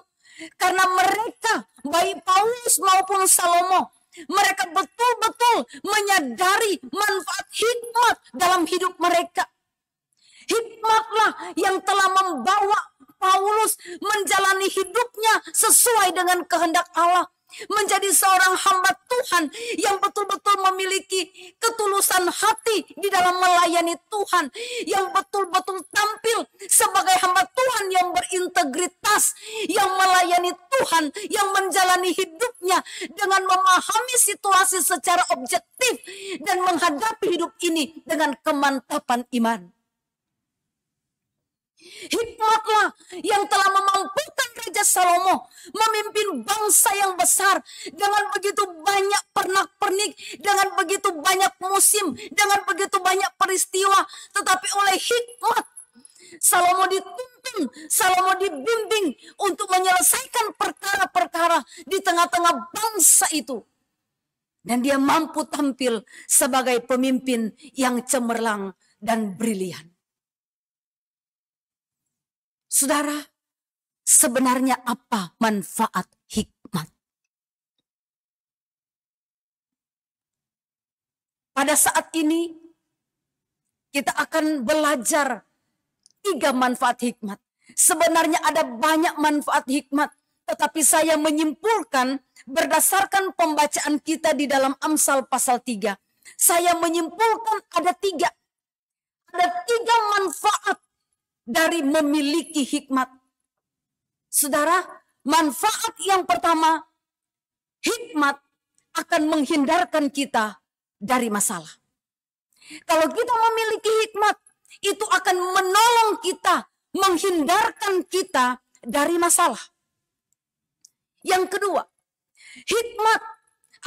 Karena mereka, baik Paulus maupun Salomo, mereka betul-betul menyadari manfaat hikmat dalam hidup mereka. Hikmatlah yang telah membawa Paulus menjalani hidupnya sesuai dengan kehendak Allah. Menjadi seorang hamba Tuhan yang betul-betul memiliki ketulusan hati di dalam melayani Tuhan. Yang betul-betul tampil sebagai hamba Tuhan yang berintegritas. Yang melayani Tuhan, yang menjalani hidupnya dengan memahami situasi secara objektif. Dan menghadapi hidup ini dengan kemantapan iman. Hikmatlah yang telah memampukan Raja Salomo memimpin bangsa yang besar dengan begitu banyak pernak-pernik, dengan begitu banyak musim, dengan begitu banyak peristiwa. Tetapi oleh hikmat, Salomo dituntun, Salomo dibimbing untuk menyelesaikan perkara-perkara di tengah-tengah bangsa itu. Dan dia mampu tampil sebagai pemimpin yang cemerlang dan brilian. Saudara, sebenarnya apa manfaat hikmat? Pada saat ini, kita akan belajar 3 manfaat hikmat. Sebenarnya ada banyak manfaat hikmat, tetapi saya menyimpulkan berdasarkan pembacaan kita di dalam Amsal pasal 3. Saya menyimpulkan ada 3. Ada 3 manfaat dari memiliki hikmat. Saudara, manfaat yang pertama, hikmat akan menghindarkan kita dari masalah. Kalau kita memiliki hikmat, itu akan menolong kita, menghindarkan kita dari masalah. Yang kedua, hikmat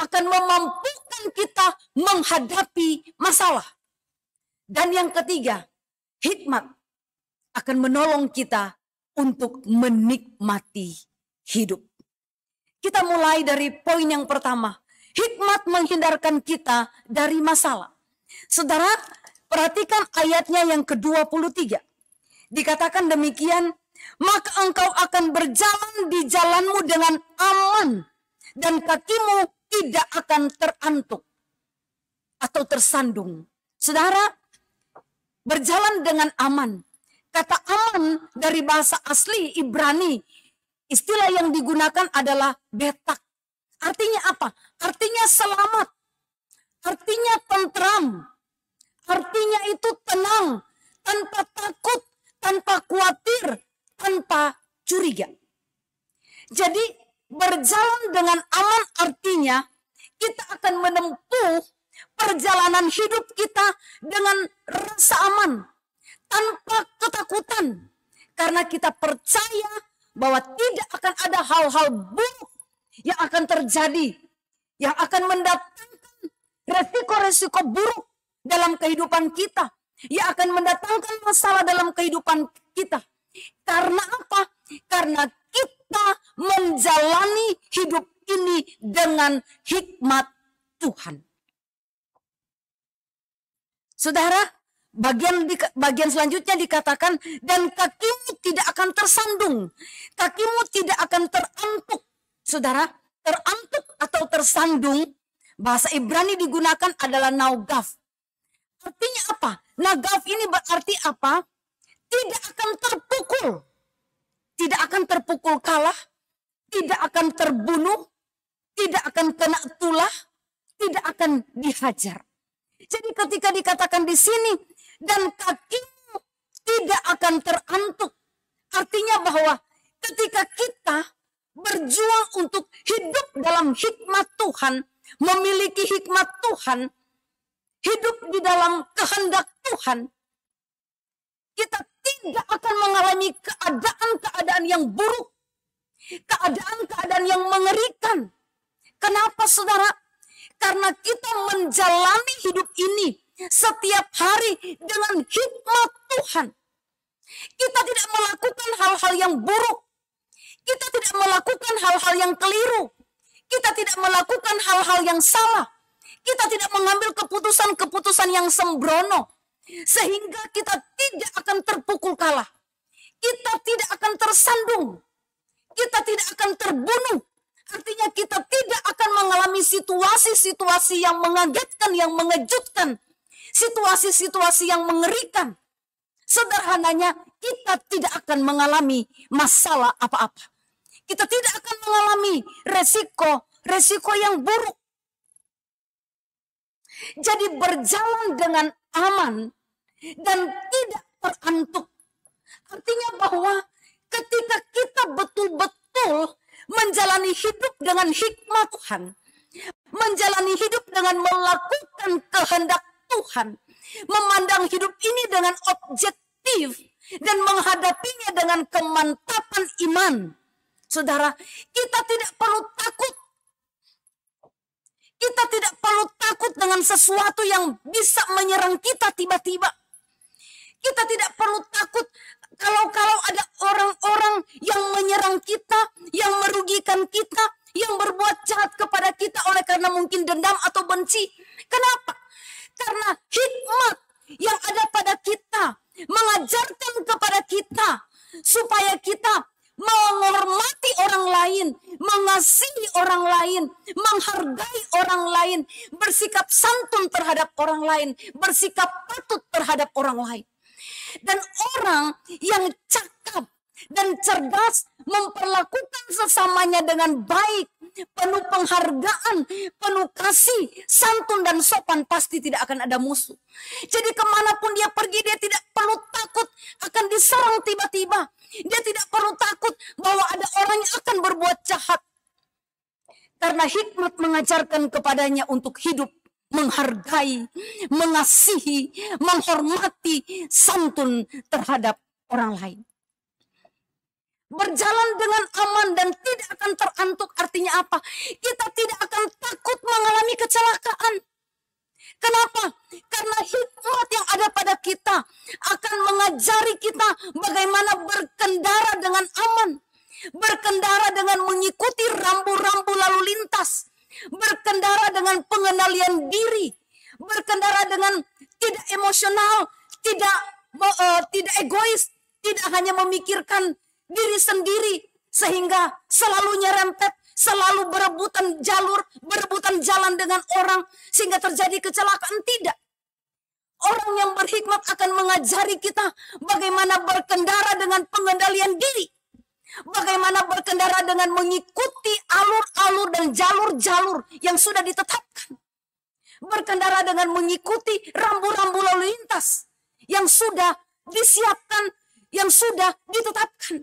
akan memampukan kita menghadapi masalah. Dan yang ketiga, hikmat akan menolong kita untuk menikmati hidup. Kita mulai dari poin yang pertama. Hikmat menghindarkan kita dari masalah. Saudara, perhatikan ayatnya yang ke-23. Dikatakan demikian, maka engkau akan berjalan di jalanmu dengan aman, dan kakimu tidak akan terantuk atau tersandung. Saudara, berjalan dengan aman. Kata aman dari bahasa asli Ibrani, istilah yang digunakan adalah betak. Artinya apa? Artinya selamat. Artinya tentram. Artinya itu tenang. Tanpa takut, tanpa khawatir, tanpa curiga. Jadi berjalan dengan aman artinya kita akan menempuh perjalanan hidup kita dengan rasa aman. Tanpa ketakutan. Karena kita percaya bahwa tidak akan ada hal-hal buruk yang akan terjadi. Yang akan mendatangkan resiko-resiko buruk dalam kehidupan kita. Yang akan mendatangkan masalah dalam kehidupan kita. Karena apa? Karena kita menjalani hidup ini dengan hikmat Tuhan. Saudara, bagian selanjutnya dikatakan, dan kakimu tidak akan tersandung. Kakimu tidak akan terantuk. Saudara, terantuk atau tersandung, bahasa Ibrani digunakan adalah naugaf. Artinya apa? Nagaf ini berarti apa? Tidak akan terpukul. Tidak akan terpukul kalah. Tidak akan terbunuh. tidak akan kena tulah, tidak akan dihajar. Jadi ketika dikatakan di sini, dan kakimu tidak akan terantuk. Artinya bahwa ketika kita berjuang untuk hidup dalam hikmat Tuhan, memiliki hikmat Tuhan, hidup di dalam kehendak Tuhan, kita tidak akan mengalami keadaan-keadaan yang buruk, keadaan-keadaan yang mengerikan. Kenapa, saudara? Karena kita menjalani hidup ini setiap hari dengan hikmat Tuhan. Kita tidak melakukan hal-hal yang buruk. Kita tidak melakukan hal-hal yang keliru. Kita tidak melakukan hal-hal yang salah. Kita tidak mengambil keputusan-keputusan yang sembrono. Sehingga kita tidak akan terpukul kalah. Kita tidak akan tersandung. Kita tidak akan terbunuh. Artinya kita tidak akan mengalami situasi-situasi yang mengagetkan, yang mengejutkan. Situasi-situasi yang mengerikan. Sederhananya, kita tidak akan mengalami masalah apa-apa. Kita tidak akan mengalami resiko yang buruk. Jadi berjalan dengan aman dan tidak terantuk. Artinya bahwa ketika kita betul-betul menjalani hidup dengan hikmat Tuhan, menjalani hidup dengan melakukan kehendak Tuhan, memandang hidup ini dengan objektif dan menghadapinya dengan kemantapan iman. Saudara, kita tidak perlu takut. Kita tidak perlu takut dengan sesuatu yang bisa menyerang kita tiba-tiba. Kita tidak perlu takut kalau ada orang-orang yang menyerang kita, yang merugikan kita, yang berbuat jahat kepada kita oleh karena mungkin dendam atau benci. Kenapa? Karena hikmat yang ada pada kita mengajarkan kepada kita supaya kita menghormati orang lain, mengasihi orang lain, menghargai orang lain, bersikap santun terhadap orang lain, bersikap patut terhadap orang lain. Dan orang yang cakap dan cerdas memperlakukan sesamanya dengan baik, penuh penghargaan, penuh kasih, santun dan sopan, pasti tidak akan ada musuh. Jadi kemanapun dia pergi, dia tidak perlu takut akan diserang tiba-tiba. Dia tidak perlu takut bahwa ada orang yang akan berbuat jahat. Karena hikmat mengajarkan kepadanya untuk hidup, menghargai, mengasihi, menghormati, santun terhadap orang lain. Berjalan dengan aman dan tidak akan terantuk artinya apa? Kita tidak akan takut mengalami kecelakaan. Kenapa? Karena hikmat yang ada pada kita akan mengajari kita bagaimana berkendara dengan aman. Berkendara dengan mengikuti rambu-rambu lalu lintas. Berkendara dengan pengendalian diri. Berkendara dengan tidak emosional, tidak egois, tidak hanya memikirkan diri sendiri sehingga selalu nyerempet, selalu berebutan jalur, berebutan jalan dengan orang sehingga terjadi kecelakaan. Tidak. Orang yang berhikmat akan mengajari kita bagaimana berkendara dengan pengendalian diri. Bagaimana berkendara dengan mengikuti alur-alur dan jalur-jalur yang sudah ditetapkan. Berkendara dengan mengikuti rambu-rambu lalu lintas yang sudah disiapkan, yang sudah ditetapkan.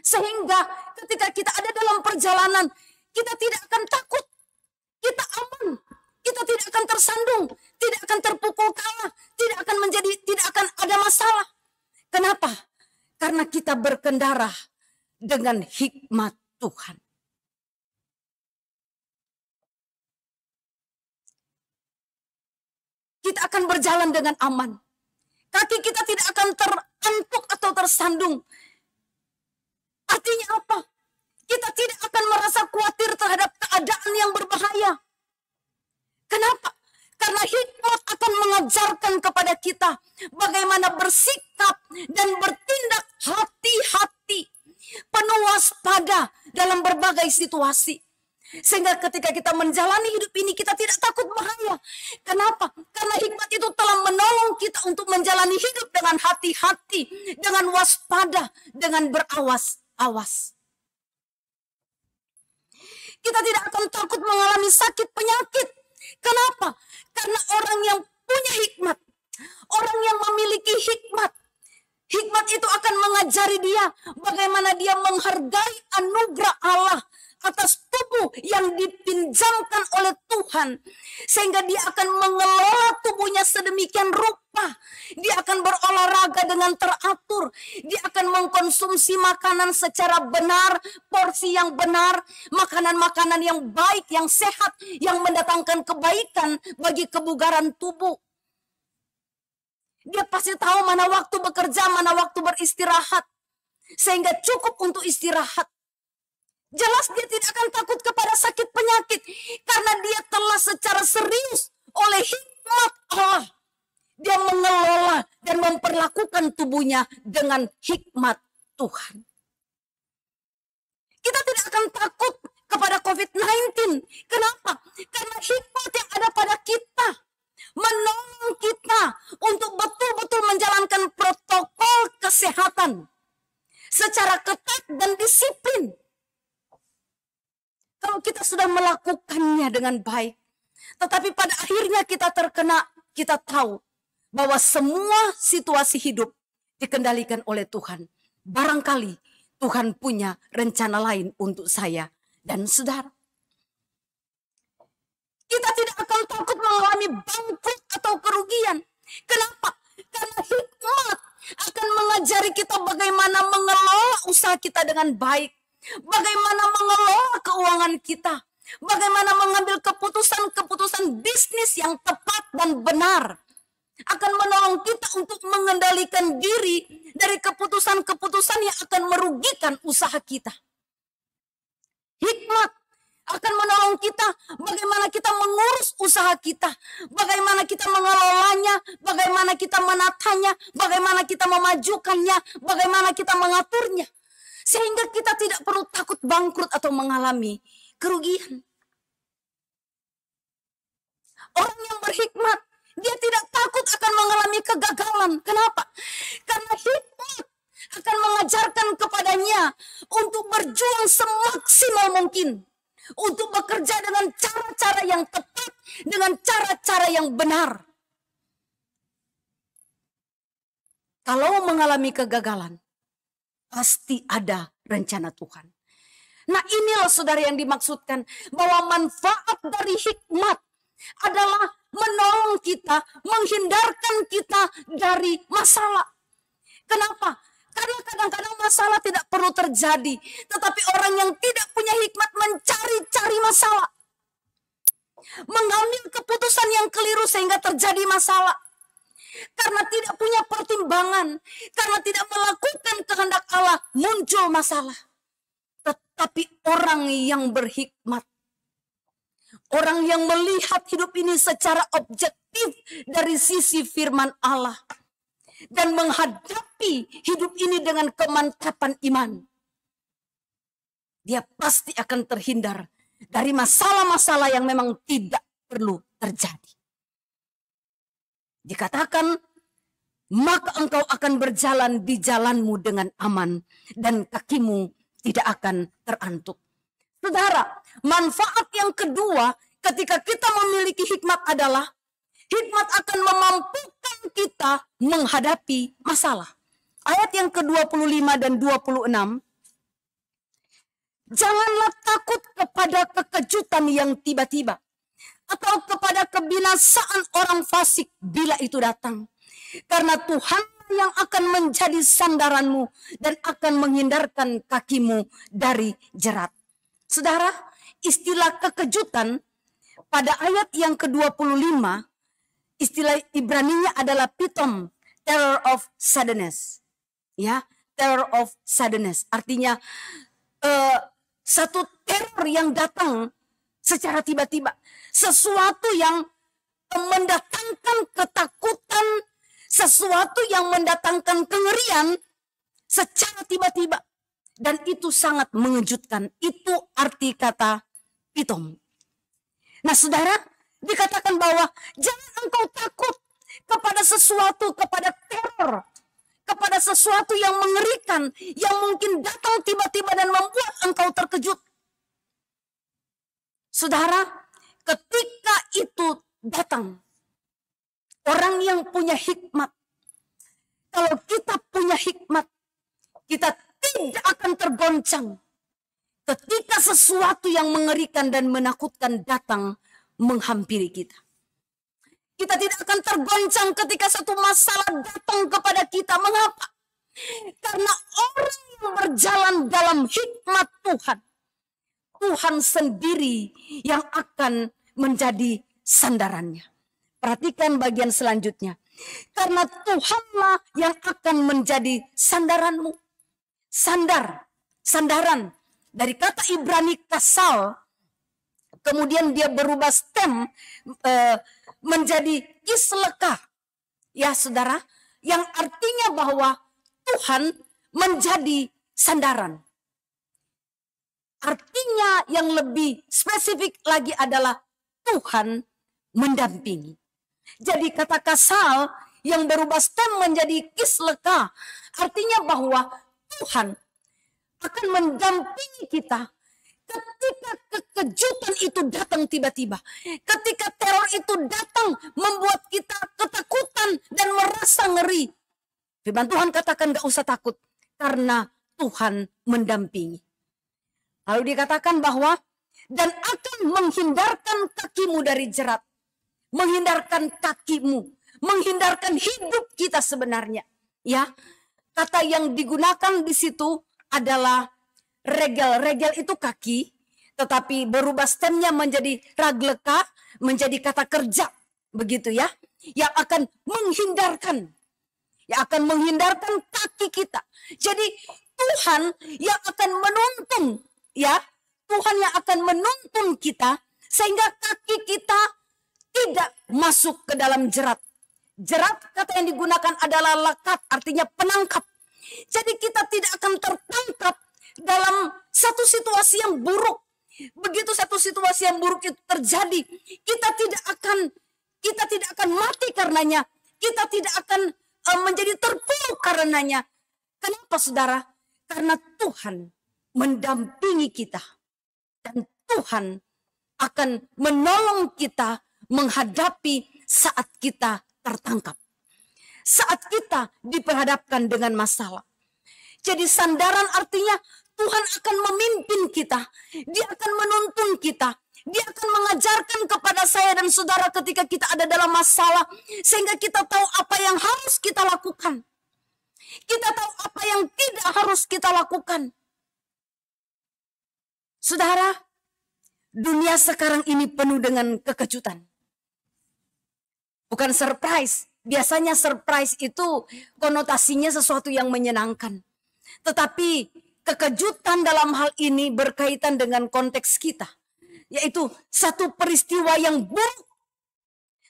Sehingga ketika kita ada dalam perjalanan, kita tidak akan takut. Kita aman. Kita tidak akan tersandung, tidak akan terpukul kalah, tidak akan ada masalah. Kenapa? Karena kita berkendara dengan hikmat Tuhan. Kita akan berjalan dengan aman. Kaki kita tidak akan terantuk atau tersandung. Artinya apa? Kita tidak akan merasa khawatir terhadap keadaan yang berbahaya. Kenapa? Karena hikmat akan mengajarkan kepada kita bagaimana bersikap dan bertindak hati-hati, penuh waspada dalam berbagai situasi. Sehingga ketika kita menjalani hidup ini, kita tidak takut bahaya. Kenapa? Karena hikmat itu telah menolong kita untuk menjalani hidup dengan hati-hati, dengan waspada, dengan berawas-awas. Kita tidak akan takut mengalami sakit penyakit. Kenapa? Karena orang yang punya hikmat, orang yang memiliki hikmat, hikmat itu akan mengajari dia bagaimana dia menghargai anugerah Allah atas tubuh yang dipinjamkan oleh Tuhan. Sehingga dia akan mengelola tubuhnya sedemikian rupa. Dia akan berolahraga dengan teratur. Dia akan mengkonsumsi makanan secara benar, porsi yang benar, makanan-makanan yang baik, yang sehat, yang mendatangkan kebaikan bagi kebugaran tubuh. Dia pasti tahu mana waktu bekerja, mana waktu beristirahat. Sehingga cukup untuk istirahat. Jelas dia tidak akan takut kepada sakit penyakit. Karena dia telah secara serius oleh hikmat Allah. Dia mengelola dan memperlakukan tubuhnya dengan hikmat Tuhan. Kita tidak akan takut kepada COVID-19. Kenapa? Karena hikmat yang ada pada kita menolong kita untuk betul-betul menjalankan protokol kesehatan secara ketat dan disiplin. Kalau kita sudah melakukannya dengan baik, tetapi pada akhirnya kita terkena, kita tahu bahwa semua situasi hidup dikendalikan oleh Tuhan. Barangkali Tuhan punya rencana lain untuk saya dan saudara. Kita tidak akan takut mengalami bangkrut atau kerugian. Kenapa? Karena hikmat akan mengajari kita bagaimana mengelola usaha kita dengan baik. Bagaimana mengelola keuangan kita. Bagaimana mengambil keputusan-keputusan bisnis yang tepat dan benar. Akan menolong kita untuk mengendalikan diri dari keputusan-keputusan yang akan merugikan usaha kita. Hikmat akan menolong kita bagaimana kita mengurus usaha kita. Bagaimana kita mengelolanya, bagaimana kita menatanya, bagaimana kita memajukannya, bagaimana kita mengaturnya. Sehingga kita tidak perlu takut bangkrut atau mengalami kerugian. Orang yang berhikmat, dia tidak takut akan mengalami kegagalan. Kenapa? Karena hikmat akan mengajarkan kepadanya untuk berjuang semaksimal mungkin. Untuk bekerja dengan cara-cara yang tepat, dengan cara-cara yang benar. Kalau mengalami kegagalan, pasti ada rencana Tuhan. Nah, inilah saudara yang dimaksudkan bahwa manfaat dari hikmat adalah menolong kita, menghindarkan kita dari masalah. Kenapa? Karena kadang-kadang masalah tidak perlu terjadi, tetapi orang yang tidak punya hikmat mencari-cari masalah. Mengambil keputusan yang keliru sehingga terjadi masalah. Karena tidak punya pertimbangan, karena tidak melakukan kehendak Allah, muncul masalah. Tetapi orang yang berhikmat, orang yang melihat hidup ini secara objektif dari sisi firman Allah, dan menghadapi hidup ini dengan kemantapan iman, dia pasti akan terhindar dari masalah-masalah yang memang tidak perlu terjadi. Dikatakan, maka engkau akan berjalan di jalanmu dengan aman dan kakimu tidak akan terantuk. Saudara, manfaat yang kedua ketika kita memiliki hikmat adalah hikmat akan memampukan kita menghadapi masalah. Ayat yang ke-25 dan 26. Janganlah takut kepada kekejutan yang tiba-tiba, atau kepada kebinasaan orang fasik bila itu datang. Karena Tuhan yang akan menjadi sandaranmu dan akan menghindarkan kakimu dari jerat. Saudara, istilah kekejutan pada ayat yang ke-25, istilah Ibraninya adalah pitom, terror of suddenness. Ya, terror of suddenness. Artinya satu teror yang datang secara tiba-tiba. Sesuatu yang mendatangkan ketakutan, sesuatu yang mendatangkan kengerian secara tiba-tiba. Dan itu sangat mengejutkan. Itu arti kata pitom. Nah saudara, dikatakan bahwa jangan engkau takut kepada sesuatu, kepada teror, kepada sesuatu yang mengerikan, yang mungkin datang tiba-tiba dan membuat engkau terkejut. Saudara, ketika itu datang orang yang punya hikmat. Kalau kita punya hikmat, kita tidak akan tergoncang ketika sesuatu yang mengerikan dan menakutkan datang menghampiri kita. Kita tidak akan tergoncang ketika satu masalah datang kepada kita. Mengapa? Karena orang yang berjalan dalam hikmat Tuhan, Tuhan sendiri yang akan menjadi sandarannya. Perhatikan bagian selanjutnya. Karena Tuhanlah yang akan menjadi sandaranmu. Sandaran. Dari kata Ibrani kasal, kemudian dia berubah stem menjadi kisleka. Ya saudara, yang artinya bahwa Tuhan menjadi sandaran. Artinya yang lebih spesifik lagi adalah Tuhan mendampingi. Jadi kata kasal yang berubah stem menjadi kisleka, artinya bahwa Tuhan akan mendampingi kita ketika kekejutan itu datang tiba-tiba. Ketika teror itu datang membuat kita ketakutan dan merasa ngeri. Firman Tuhan katakan gak usah takut karena Tuhan mendampingi. Lalu dikatakan bahwa dan akan menghindarkan kakimu dari jerat. Menghindarkan kakimu, menghindarkan hidup kita sebenarnya. Ya, kata yang digunakan di situ adalah regel. Regel itu kaki, tetapi berubah stemnya menjadi ragleka, menjadi kata kerja. Begitu ya, yang akan menghindarkan. Yang akan menghindarkan kaki kita. Jadi Tuhan yang akan menuntun, ya, Tuhan yang akan menuntun kita sehingga kaki kita tidak masuk ke dalam jerat. Jerat kata yang digunakan adalah lakat, artinya penangkap. Jadi kita tidak akan tertangkap dalam satu situasi yang buruk. Begitu satu situasi yang buruk itu terjadi, kita tidak akan mati karenanya. Kita tidak akan menjadi terpuruk karenanya. Kenapa saudara? Karena Tuhan mendampingi kita. Dan Tuhan akan menolong kita menghadapi saat kita tertangkap. Saat kita diperhadapkan dengan masalah. Jadi sandaran artinya Tuhan akan memimpin kita. Dia akan menuntun kita. Dia akan mengajarkan kepada saya dan saudara ketika kita ada dalam masalah. Sehingga kita tahu apa yang harus kita lakukan. Kita tahu apa yang tidak harus kita lakukan. Saudara, dunia sekarang ini penuh dengan kekejutan. Bukan surprise. Biasanya surprise itu konotasinya sesuatu yang menyenangkan. Tetapi kekejutan dalam hal ini berkaitan dengan konteks kita. Yaitu satu peristiwa yang buruk.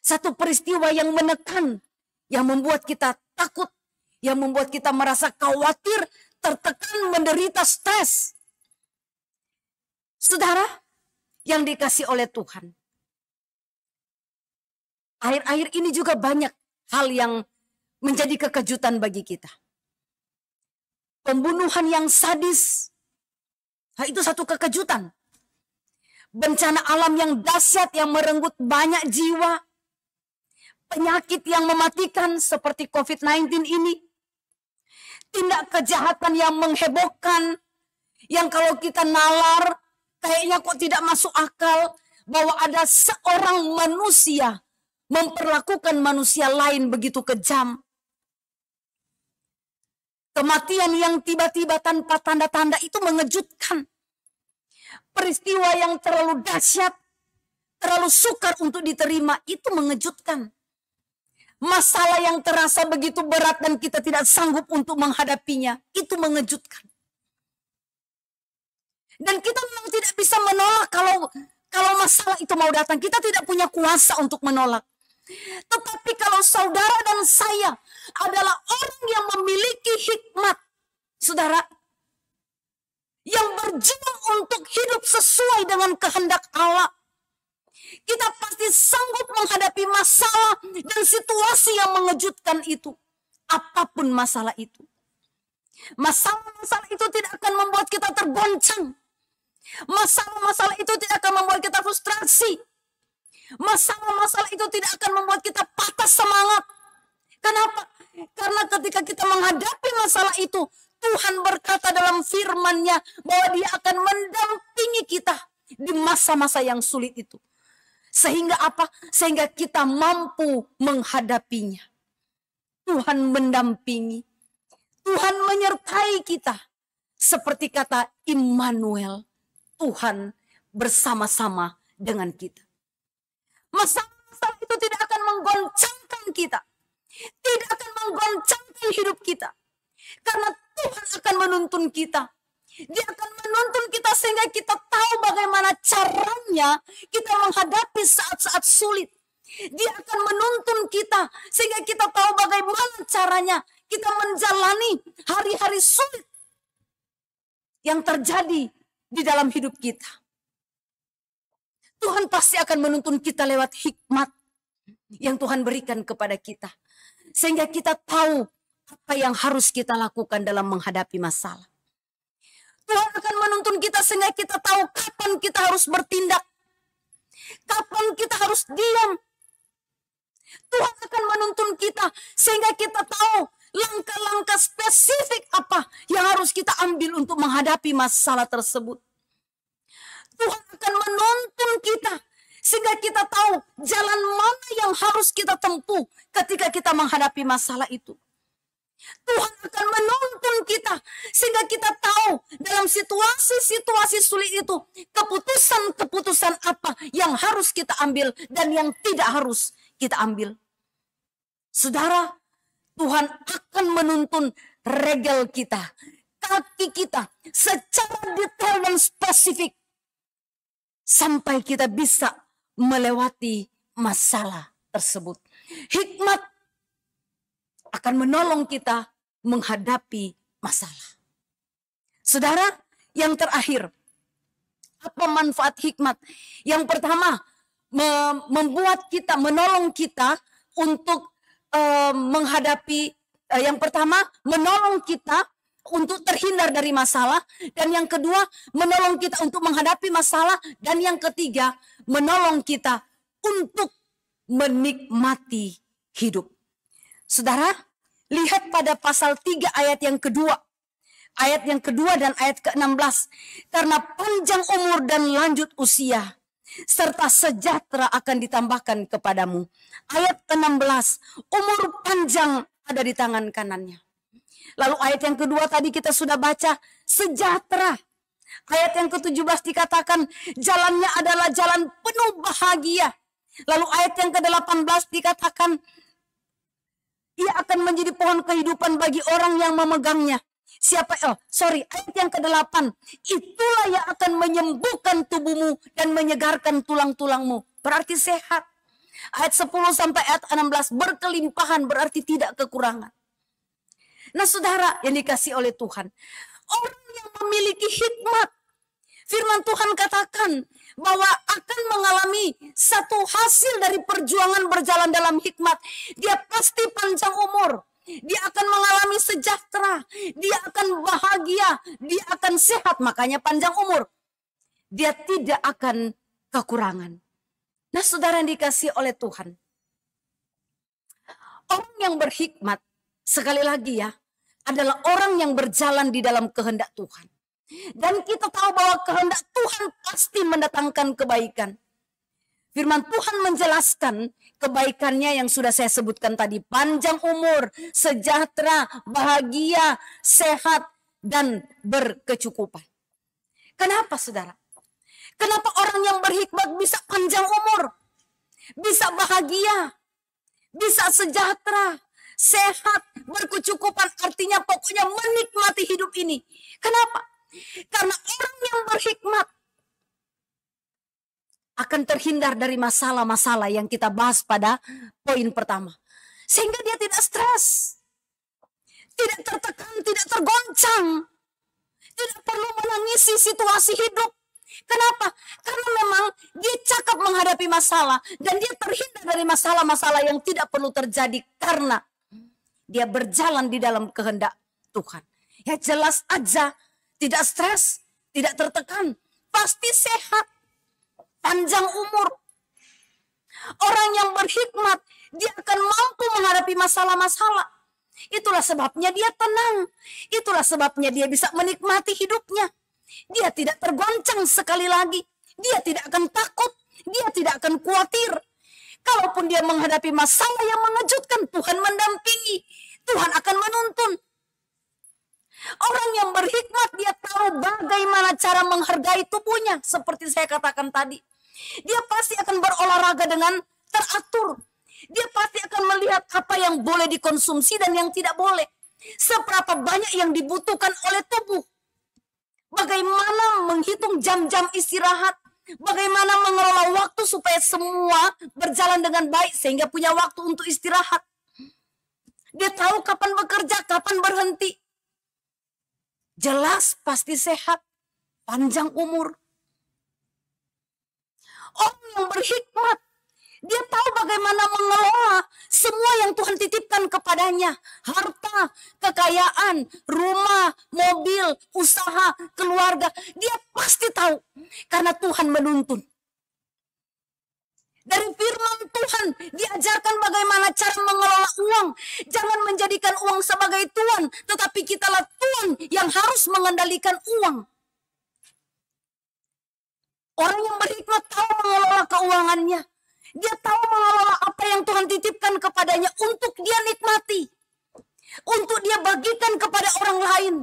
Satu peristiwa yang menekan. Yang membuat kita takut. Yang membuat kita merasa khawatir, tertekan, menderita stres. Saudara yang dikasih oleh Tuhan. Akhir-akhir ini juga banyak hal yang menjadi kekejutan bagi kita. Pembunuhan yang sadis, itu satu kekejutan. Bencana alam yang dahsyat yang merenggut banyak jiwa. Penyakit yang mematikan seperti COVID-19 ini. Tindak kejahatan yang menghebohkan. Yang kalau kita nalar, kayaknya kok tidak masuk akal. Bahwa ada seorang manusia memperlakukan manusia lain begitu kejam. Kematian yang tiba-tiba tanpa tanda-tanda itu mengejutkan. Peristiwa yang terlalu dahsyat, terlalu sukar untuk diterima itu mengejutkan. Masalah yang terasa begitu berat dan kita tidak sanggup untuk menghadapinya, itu mengejutkan. Dan kita memang tidak bisa menolak kalau masalah itu mau datang. Kita tidak punya kuasa untuk menolak. Tetapi kalau saudara dan saya adalah orang yang memiliki hikmat, saudara, yang berjuang untuk hidup sesuai dengan kehendak Allah, kita pasti sanggup menghadapi masalah dan situasi yang mengejutkan itu. Apapun masalah itu. Masalah-masalah itu tidak akan membuat kita tergoncang. Masalah-masalah itu tidak akan membuat kita frustrasi. Masalah-masalah itu tidak akan membuat kita patah semangat. Kenapa? Karena ketika kita menghadapi masalah itu, Tuhan berkata dalam firman-Nya bahwa Dia akan mendampingi kita di masa-masa yang sulit itu. Sehingga apa? Sehingga kita mampu menghadapinya. Tuhan mendampingi. Tuhan menyertai kita. Seperti kata Immanuel, Tuhan bersama-sama dengan kita. Masalah-masalah itu tidak akan menggoncangkan kita. Tidak akan menggoncangkan hidup kita. Karena Tuhan akan menuntun kita. Dia akan menuntun kita sehingga kita tahu bagaimana caranya kita menghadapi saat-saat sulit. Dia akan menuntun kita sehingga kita tahu bagaimana caranya kita menjalani hari-hari sulit yang terjadi di dalam hidup kita. Tuhan pasti akan menuntun kita lewat hikmat yang Tuhan berikan kepada kita. Sehingga kita tahu apa yang harus kita lakukan dalam menghadapi masalah. Tuhan akan menuntun kita sehingga kita tahu kapan kita harus bertindak. Kapan kita harus diam. Tuhan akan menuntun kita sehingga kita tahu langkah-langkah spesifik apa yang harus kita ambil untuk menghadapi masalah tersebut. Tuhan akan menuntun kita sehingga kita tahu jalan mana yang harus kita tempuh ketika kita menghadapi masalah itu. Tuhan akan menuntun kita sehingga kita tahu dalam situasi-situasi sulit itu keputusan-keputusan apa yang harus kita ambil dan yang tidak harus kita ambil. Saudara, Tuhan akan menuntun regel kita, kaki kita secara detail dan spesifik sampai kita bisa melewati masalah tersebut. Hikmat akan menolong kita menghadapi masalah. Saudara, yang terakhir, apa manfaat hikmat? Yang pertama, membuat kita, menolong kita untuk menghadapi, yang pertama, menolong kita untuk terhindar dari masalah, dan yang kedua, menolong kita untuk menghadapi masalah, dan yang ketiga, menolong kita untuk menikmati hidup. Saudara, lihat pada pasal 3 ayat yang kedua. Ayat yang kedua dan ayat ke-16. Karena panjang umur dan lanjut usia, serta sejahtera akan ditambahkan kepadamu. Ayat ke-16, umur panjang ada di tangan kanannya. Lalu ayat yang kedua tadi kita sudah baca, sejahtera. Ayat yang ke-17 dikatakan, jalannya adalah jalan penuh bahagia. Lalu ayat yang ke-18 dikatakan, ia akan menjadi pohon kehidupan bagi orang yang memegangnya. Ayat yang ke-8, itulah yang akan menyembuhkan tubuhmu dan menyegarkan tulang-tulangmu. Berarti sehat. Ayat 10 sampai ayat 16, berkelimpahan berarti tidak kekurangan. Nah saudara yang dikasih oleh Tuhan, orang yang memiliki hikmat, firman Tuhan katakan bahwa akan mengalami satu hasil dari perjuangan berjalan dalam hikmat. Dia pasti panjang umur. Dia akan mengalami sejahtera. Dia akan bahagia. Dia akan sehat. Makanya panjang umur. Dia tidak akan kekurangan. Nah saudara yang dikasih oleh Tuhan, orang yang berhikmat, sekali lagi ya, adalah orang yang berjalan di dalam kehendak Tuhan. Dan kita tahu bahwa kehendak Tuhan pasti mendatangkan kebaikan. Firman Tuhan menjelaskan kebaikannya yang sudah saya sebutkan tadi. Panjang umur, sejahtera, bahagia, sehat, dan berkecukupan. Kenapa saudara? Kenapa orang yang berhikmat bisa panjang umur? Bisa bahagia, bisa sejahtera, sehat, berkecukupan, artinya pokoknya menikmati hidup ini. Kenapa? Karena orang yang berhikmat akan terhindar dari masalah-masalah yang kita bahas pada poin pertama. Sehingga dia tidak stres, tidak tertekan, tidak tergoncang, tidak perlu menangisi situasi hidup. Kenapa? Karena memang dia cakap menghadapi masalah dan dia terhindar dari masalah-masalah yang tidak perlu terjadi karena dia berjalan di dalam kehendak Tuhan. Ya jelas aja, tidak stres, tidak tertekan. pasti sehat, panjang umur. Orang yang berhikmat, dia akan mampu menghadapi masalah-masalah. Itulah sebabnya dia tenang. Itulah sebabnya dia bisa menikmati hidupnya. Dia tidak tergoncang sekali lagi. Dia tidak akan takut. Dia tidak akan khawatir. Kalaupun dia menghadapi masalah yang mengejutkan, Tuhan mendampingi. Tuhan akan menuntun. Orang yang berhikmat, dia tahu bagaimana cara menghargai tubuhnya. Seperti saya katakan tadi. Dia pasti akan berolahraga dengan teratur. Dia pasti akan melihat apa yang boleh dikonsumsi dan yang tidak boleh. Seberapa banyak yang dibutuhkan oleh tubuh. Bagaimana menghitung jam-jam istirahat. Bagaimana mengelola waktu supaya semua berjalan dengan baik sehingga punya waktu untuk istirahat. Dia tahu kapan bekerja, kapan berhenti. Jelas pasti sehat, panjang umur. Orang yang berhikmat, dia tahu bagaimana mengelola semua yang Tuhan titipkan kepadanya. Harta, kekayaan, rumah, mobil, usaha, keluarga. Dia pasti tahu karena Tuhan menuntun. Dari firman Tuhan diajarkan bagaimana cara mengelola uang. Jangan menjadikan uang sebagai tuan, tetapi kitalah tuan yang harus mengendalikan uang. Orang yang berhikmat tahu mengelola keuangannya. Dia tahu mengelola apa yang Tuhan titipkan kepadanya untuk dia nikmati. Untuk dia bagikan kepada orang lain.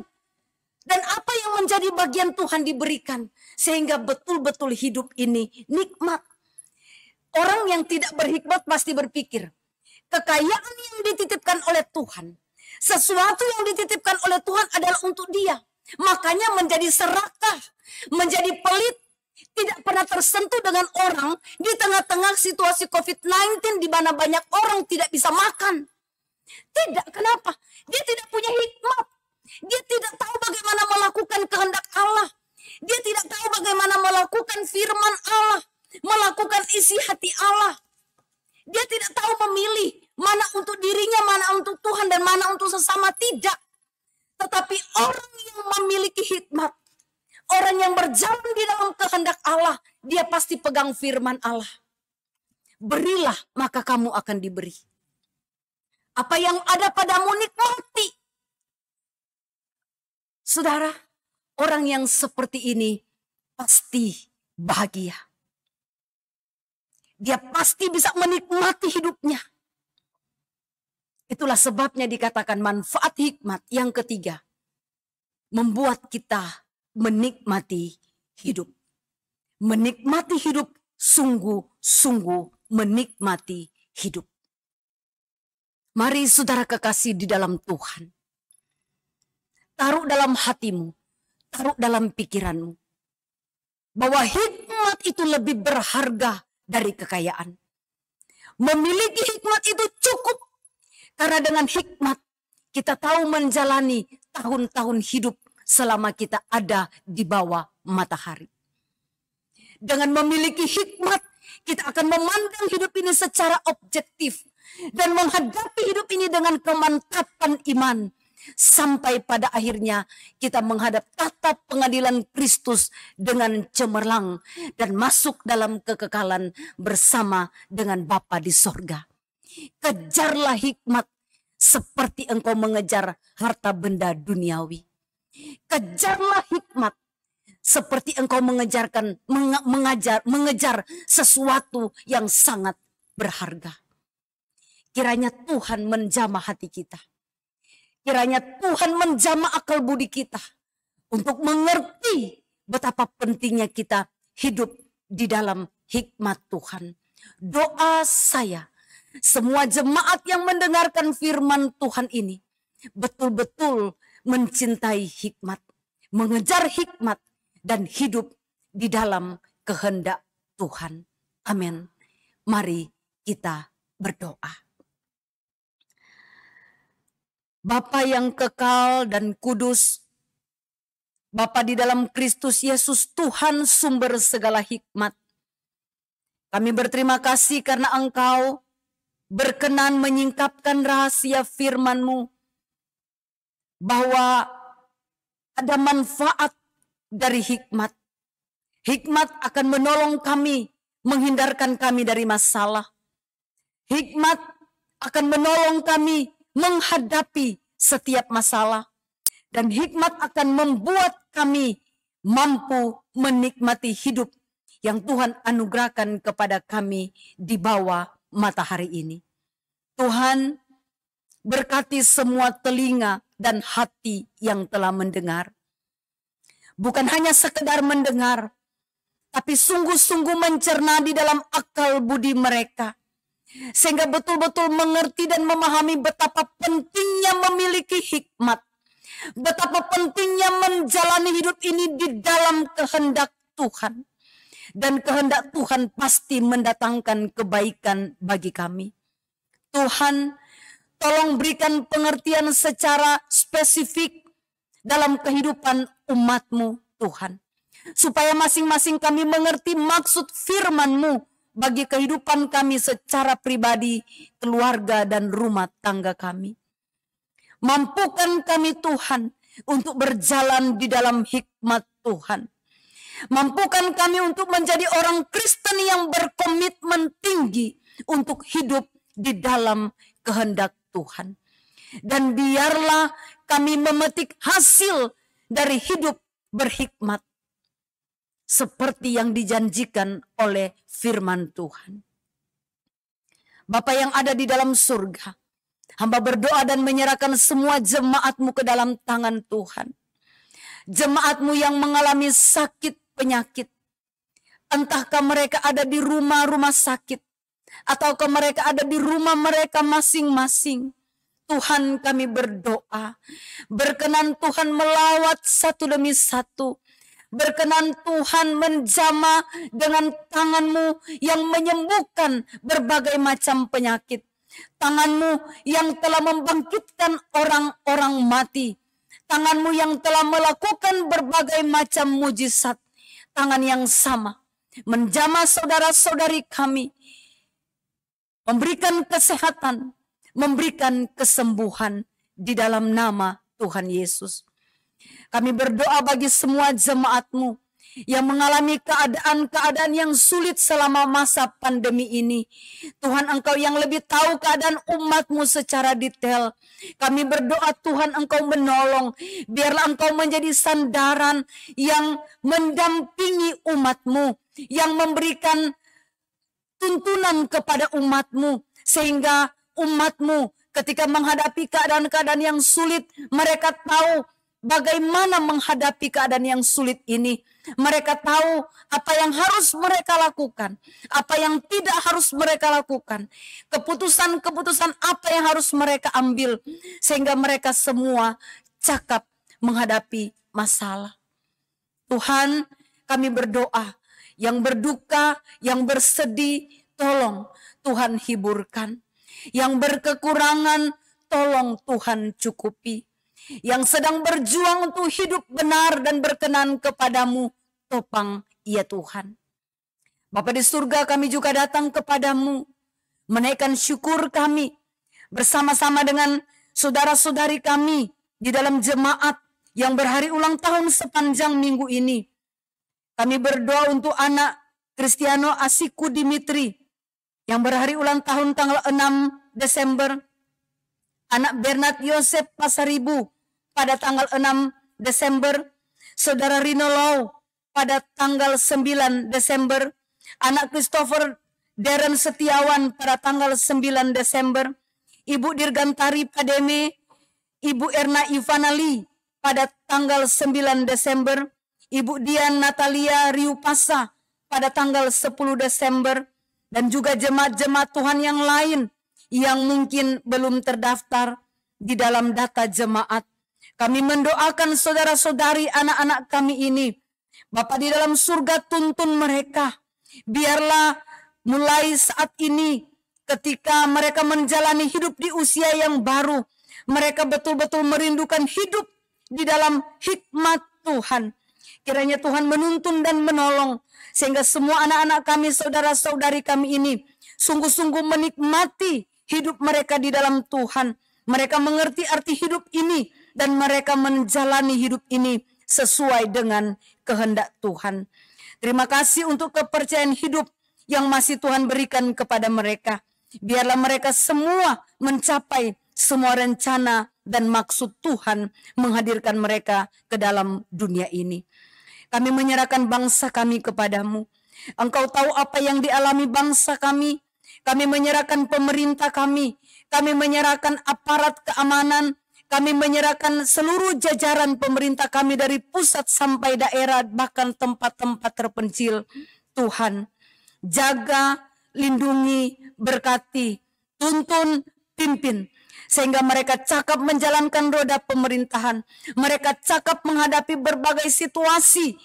Dan apa yang menjadi bagian Tuhan diberikan. Sehingga betul-betul hidup ini nikmat. Orang yang tidak berhikmat pasti berpikir. Kekayaan yang dititipkan oleh Tuhan. Sesuatu yang dititipkan oleh Tuhan adalah untuk dia. Makanya menjadi serakah. Menjadi pelit. Tidak pernah tersentuh dengan orang di tengah-tengah situasi COVID-19 di mana banyak orang tidak bisa makan. Tidak, kenapa? Dia tidak punya hikmat. Dia tidak tahu bagaimana melakukan kehendak Allah. Dia tidak tahu bagaimana melakukan firman Allah. Melakukan isi hati Allah. Dia tidak tahu memilih mana untuk dirinya, mana untuk Tuhan, dan mana untuk sesama. Tidak. Tetapi orang yang memiliki hikmat, orang yang berjalan di dalam kehendak Allah, dia pasti pegang firman Allah. Berilah, maka kamu akan diberi. Apa yang ada padamu nikmati. Saudara, orang yang seperti ini pasti bahagia. Dia pasti bisa menikmati hidupnya. Itulah sebabnya dikatakan manfaat hikmat yang ketiga. Membuat kita menikmati hidup. Menikmati hidup, sungguh-sungguh menikmati hidup. Mari saudara kekasih di dalam Tuhan. Taruh dalam hatimu, taruh dalam pikiranmu. Bahwa hikmat itu lebih berharga dari kekayaan. Memiliki hikmat itu cukup. Karena dengan hikmat kita tahu menjalani tahun-tahun hidup selama kita ada di bawah matahari. Dengan memiliki hikmat, kita akan memandang hidup ini secara objektif. Dan menghadapi hidup ini dengan kemantapan iman. Sampai pada akhirnya kita menghadap tatap pengadilan Kristus dengan cemerlang. Dan masuk dalam kekekalan bersama dengan Bapa di sorga. Kejarlah hikmat seperti engkau mengejar harta benda duniawi. Kejarlah hikmat seperti engkau mengejar sesuatu yang sangat berharga. Kiranya Tuhan menjamah hati kita. Kiranya Tuhan menjamah akal budi kita untuk mengerti betapa pentingnya kita hidup di dalam hikmat Tuhan. Doa saya, semua jemaat yang mendengarkan firman Tuhan ini betul-betul mencintai hikmat, mengejar hikmat, dan hidup di dalam kehendak Tuhan. Amin. Mari kita berdoa. Bapa yang kekal dan kudus, Bapa di dalam Kristus Yesus, Tuhan sumber segala hikmat. Kami berterima kasih karena Engkau berkenan menyingkapkan rahasia firman-Mu, bahwa ada manfaat dari hikmat. Hikmat akan menolong kami, menghindarkan kami dari masalah. Hikmat akan menolong kami menghadapi setiap masalah. Dan hikmat akan membuat kami mampu menikmati hidup yang Tuhan anugerahkan kepada kami di bawah matahari ini. Tuhan berkati semua telinga dan hati yang telah mendengar. Bukan hanya sekedar mendengar, tapi sungguh-sungguh mencerna di dalam akal budi mereka. Sehingga betul-betul mengerti dan memahami betapa pentingnya memiliki hikmat. Betapa pentingnya menjalani hidup ini di dalam kehendak Tuhan. Dan kehendak Tuhan pasti mendatangkan kebaikan bagi kami. Tuhan, tolong berikan pengertian secara spesifik dalam kehidupan umat-Mu, Tuhan. Supaya masing-masing kami mengerti maksud firman-Mu bagi kehidupan kami secara pribadi, keluarga, dan rumah tangga kami. Mampukan kami Tuhan untuk berjalan di dalam hikmat Tuhan. Mampukan kami untuk menjadi orang Kristen yang berkomitmen tinggi untuk hidup di dalam kehendak Tuhan. Dan biarlah kami memetik hasil dari hidup berhikmat. Seperti yang dijanjikan oleh firman Tuhan. Bapa yang ada di dalam surga, hamba berdoa dan menyerahkan semua jemaat-Mu ke dalam tangan Tuhan. Jemaat-Mu yang mengalami sakit penyakit. Entahkah mereka ada di rumah-rumah sakit. Ataukah mereka ada di rumah mereka masing-masing. Tuhan, kami berdoa. Berkenan Tuhan melawat satu demi satu. Berkenan Tuhan menjamah dengan tangan-Mu yang menyembuhkan berbagai macam penyakit. Tangan-Mu yang telah membangkitkan orang-orang mati. Tangan-Mu yang telah melakukan berbagai macam mujizat. Tangan yang sama menjamah saudara-saudari kami. Memberikan kesehatan, memberikan kesembuhan di dalam nama Tuhan Yesus. Kami berdoa bagi semua jemaat-Mu yang mengalami keadaan-keadaan yang sulit selama masa pandemi ini. Tuhan, Engkau yang lebih tahu keadaan umat-Mu secara detail. Kami berdoa Tuhan, Engkau menolong. Biarlah Engkau menjadi sandaran yang mendampingi umat-Mu. Yang memberikan tuntunan kepada umat-Mu. Sehingga umat-Mu ketika menghadapi keadaan-keadaan yang sulit, mereka tahu bagaimana menghadapi keadaan yang sulit ini. Mereka tahu apa yang harus mereka lakukan, apa yang tidak harus mereka lakukan, keputusan-keputusan apa yang harus mereka ambil, sehingga mereka semua cakap menghadapi masalah. Tuhan, kami berdoa, yang berduka, yang bersedih, tolong Tuhan hiburkan. Yang berkekurangan, tolong Tuhan cukupi. Yang sedang berjuang untuk hidup benar dan berkenan kepadamu, topang ya Tuhan. Bapa di surga, kami juga datang kepadamu, menaikkan syukur kami, bersama-sama dengan saudara-saudari kami, di dalam jemaat yang berhari ulang tahun sepanjang minggu ini. Kami berdoa untuk anak Kristiano Asiku Dimitri, yang berhari ulang tahun tanggal 6 Desember. Anak Bernard Yosef Pasaribu pada tanggal 6 Desember. Saudara Rino Lau pada tanggal 9 Desember. Anak Christopher Darren Setiawan pada tanggal 9 Desember. Ibu Dirgantari Pademe, Ibu Erna Ivanali pada tanggal 9 Desember. Ibu Dian Natalia Riupasa pada tanggal 10 Desember. Dan juga jemaat-jemaat Tuhan yang lain yang mungkin belum terdaftar di dalam data jemaat. Kami mendoakan saudara-saudari anak-anak kami ini. Bapa di dalam surga, tuntun mereka. Biarlah mulai saat ini ketika mereka menjalani hidup di usia yang baru, mereka betul-betul merindukan hidup di dalam hikmat Tuhan. Kiranya Tuhan menuntun dan menolong sehingga semua anak-anak kami, saudara-saudari kami ini sungguh-sungguh menikmati hidup mereka di dalam Tuhan. Mereka mengerti arti hidup ini dan mereka menjalani hidup ini sesuai dengan kehendak Tuhan. Terima kasih untuk kepercayaan hidup yang masih Tuhan berikan kepada mereka. Biarlah mereka semua mencapai semua rencana dan maksud Tuhan menghadirkan mereka ke dalam dunia ini. Kami menyerahkan bangsa kami kepadamu. Engkau tahu apa yang dialami bangsa kami. Kami menyerahkan pemerintah kami. Kami menyerahkan aparat keamanan. Kami menyerahkan seluruh jajaran pemerintah kami dari pusat sampai daerah, bahkan tempat-tempat terpencil. Tuhan, jaga, lindungi, berkati, tuntun, pimpin. Sehingga mereka cakap menjalankan roda pemerintahan. Mereka cakap menghadapi berbagai situasi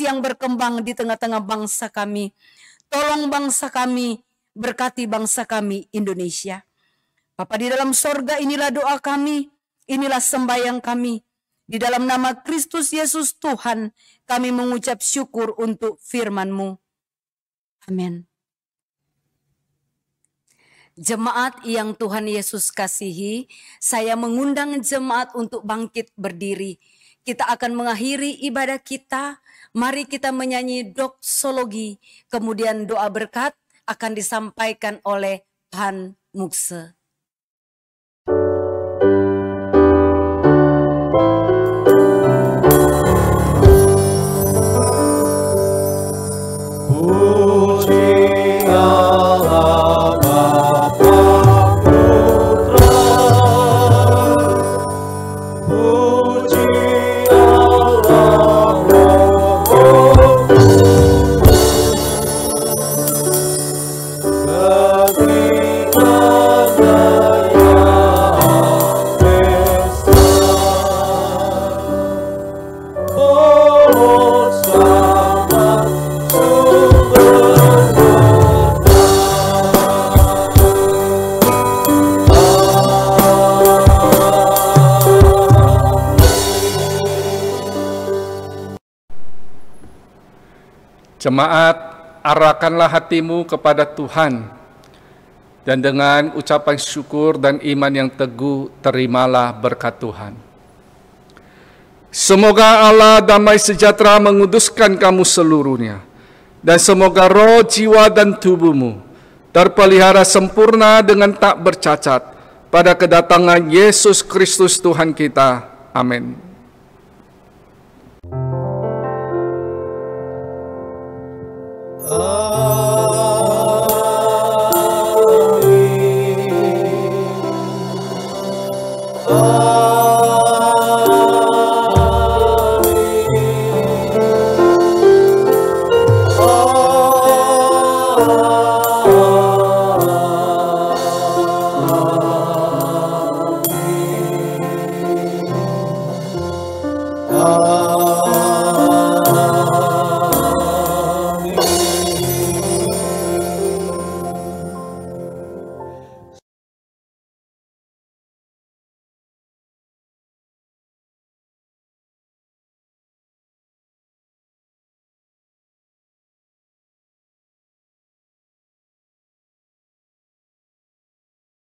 yang berkembang di tengah-tengah bangsa kami. Tolong bangsa kami, berkati bangsa kami Indonesia. Bapa di dalam sorga, inilah doa kami, inilah sembahyang kami. Di dalam nama Kristus Yesus Tuhan, kami mengucap syukur untuk firman-Mu. Amin. Jemaat yang Tuhan Yesus kasihi, saya mengundang jemaat untuk bangkit berdiri. Kita akan mengakhiri ibadah kita. Mari kita menyanyi doksologi, kemudian doa berkat akan disampaikan oleh Pan Mukse. Jemaat, arahkanlah hatimu kepada Tuhan, dan dengan ucapan syukur dan iman yang teguh, terimalah berkat Tuhan. Semoga Allah damai sejahtera menguduskan kamu seluruhnya, dan semoga roh, jiwa, dan tubuhmu terpelihara sempurna dengan tak bercacat pada kedatangan Yesus Kristus Tuhan kita. Amin.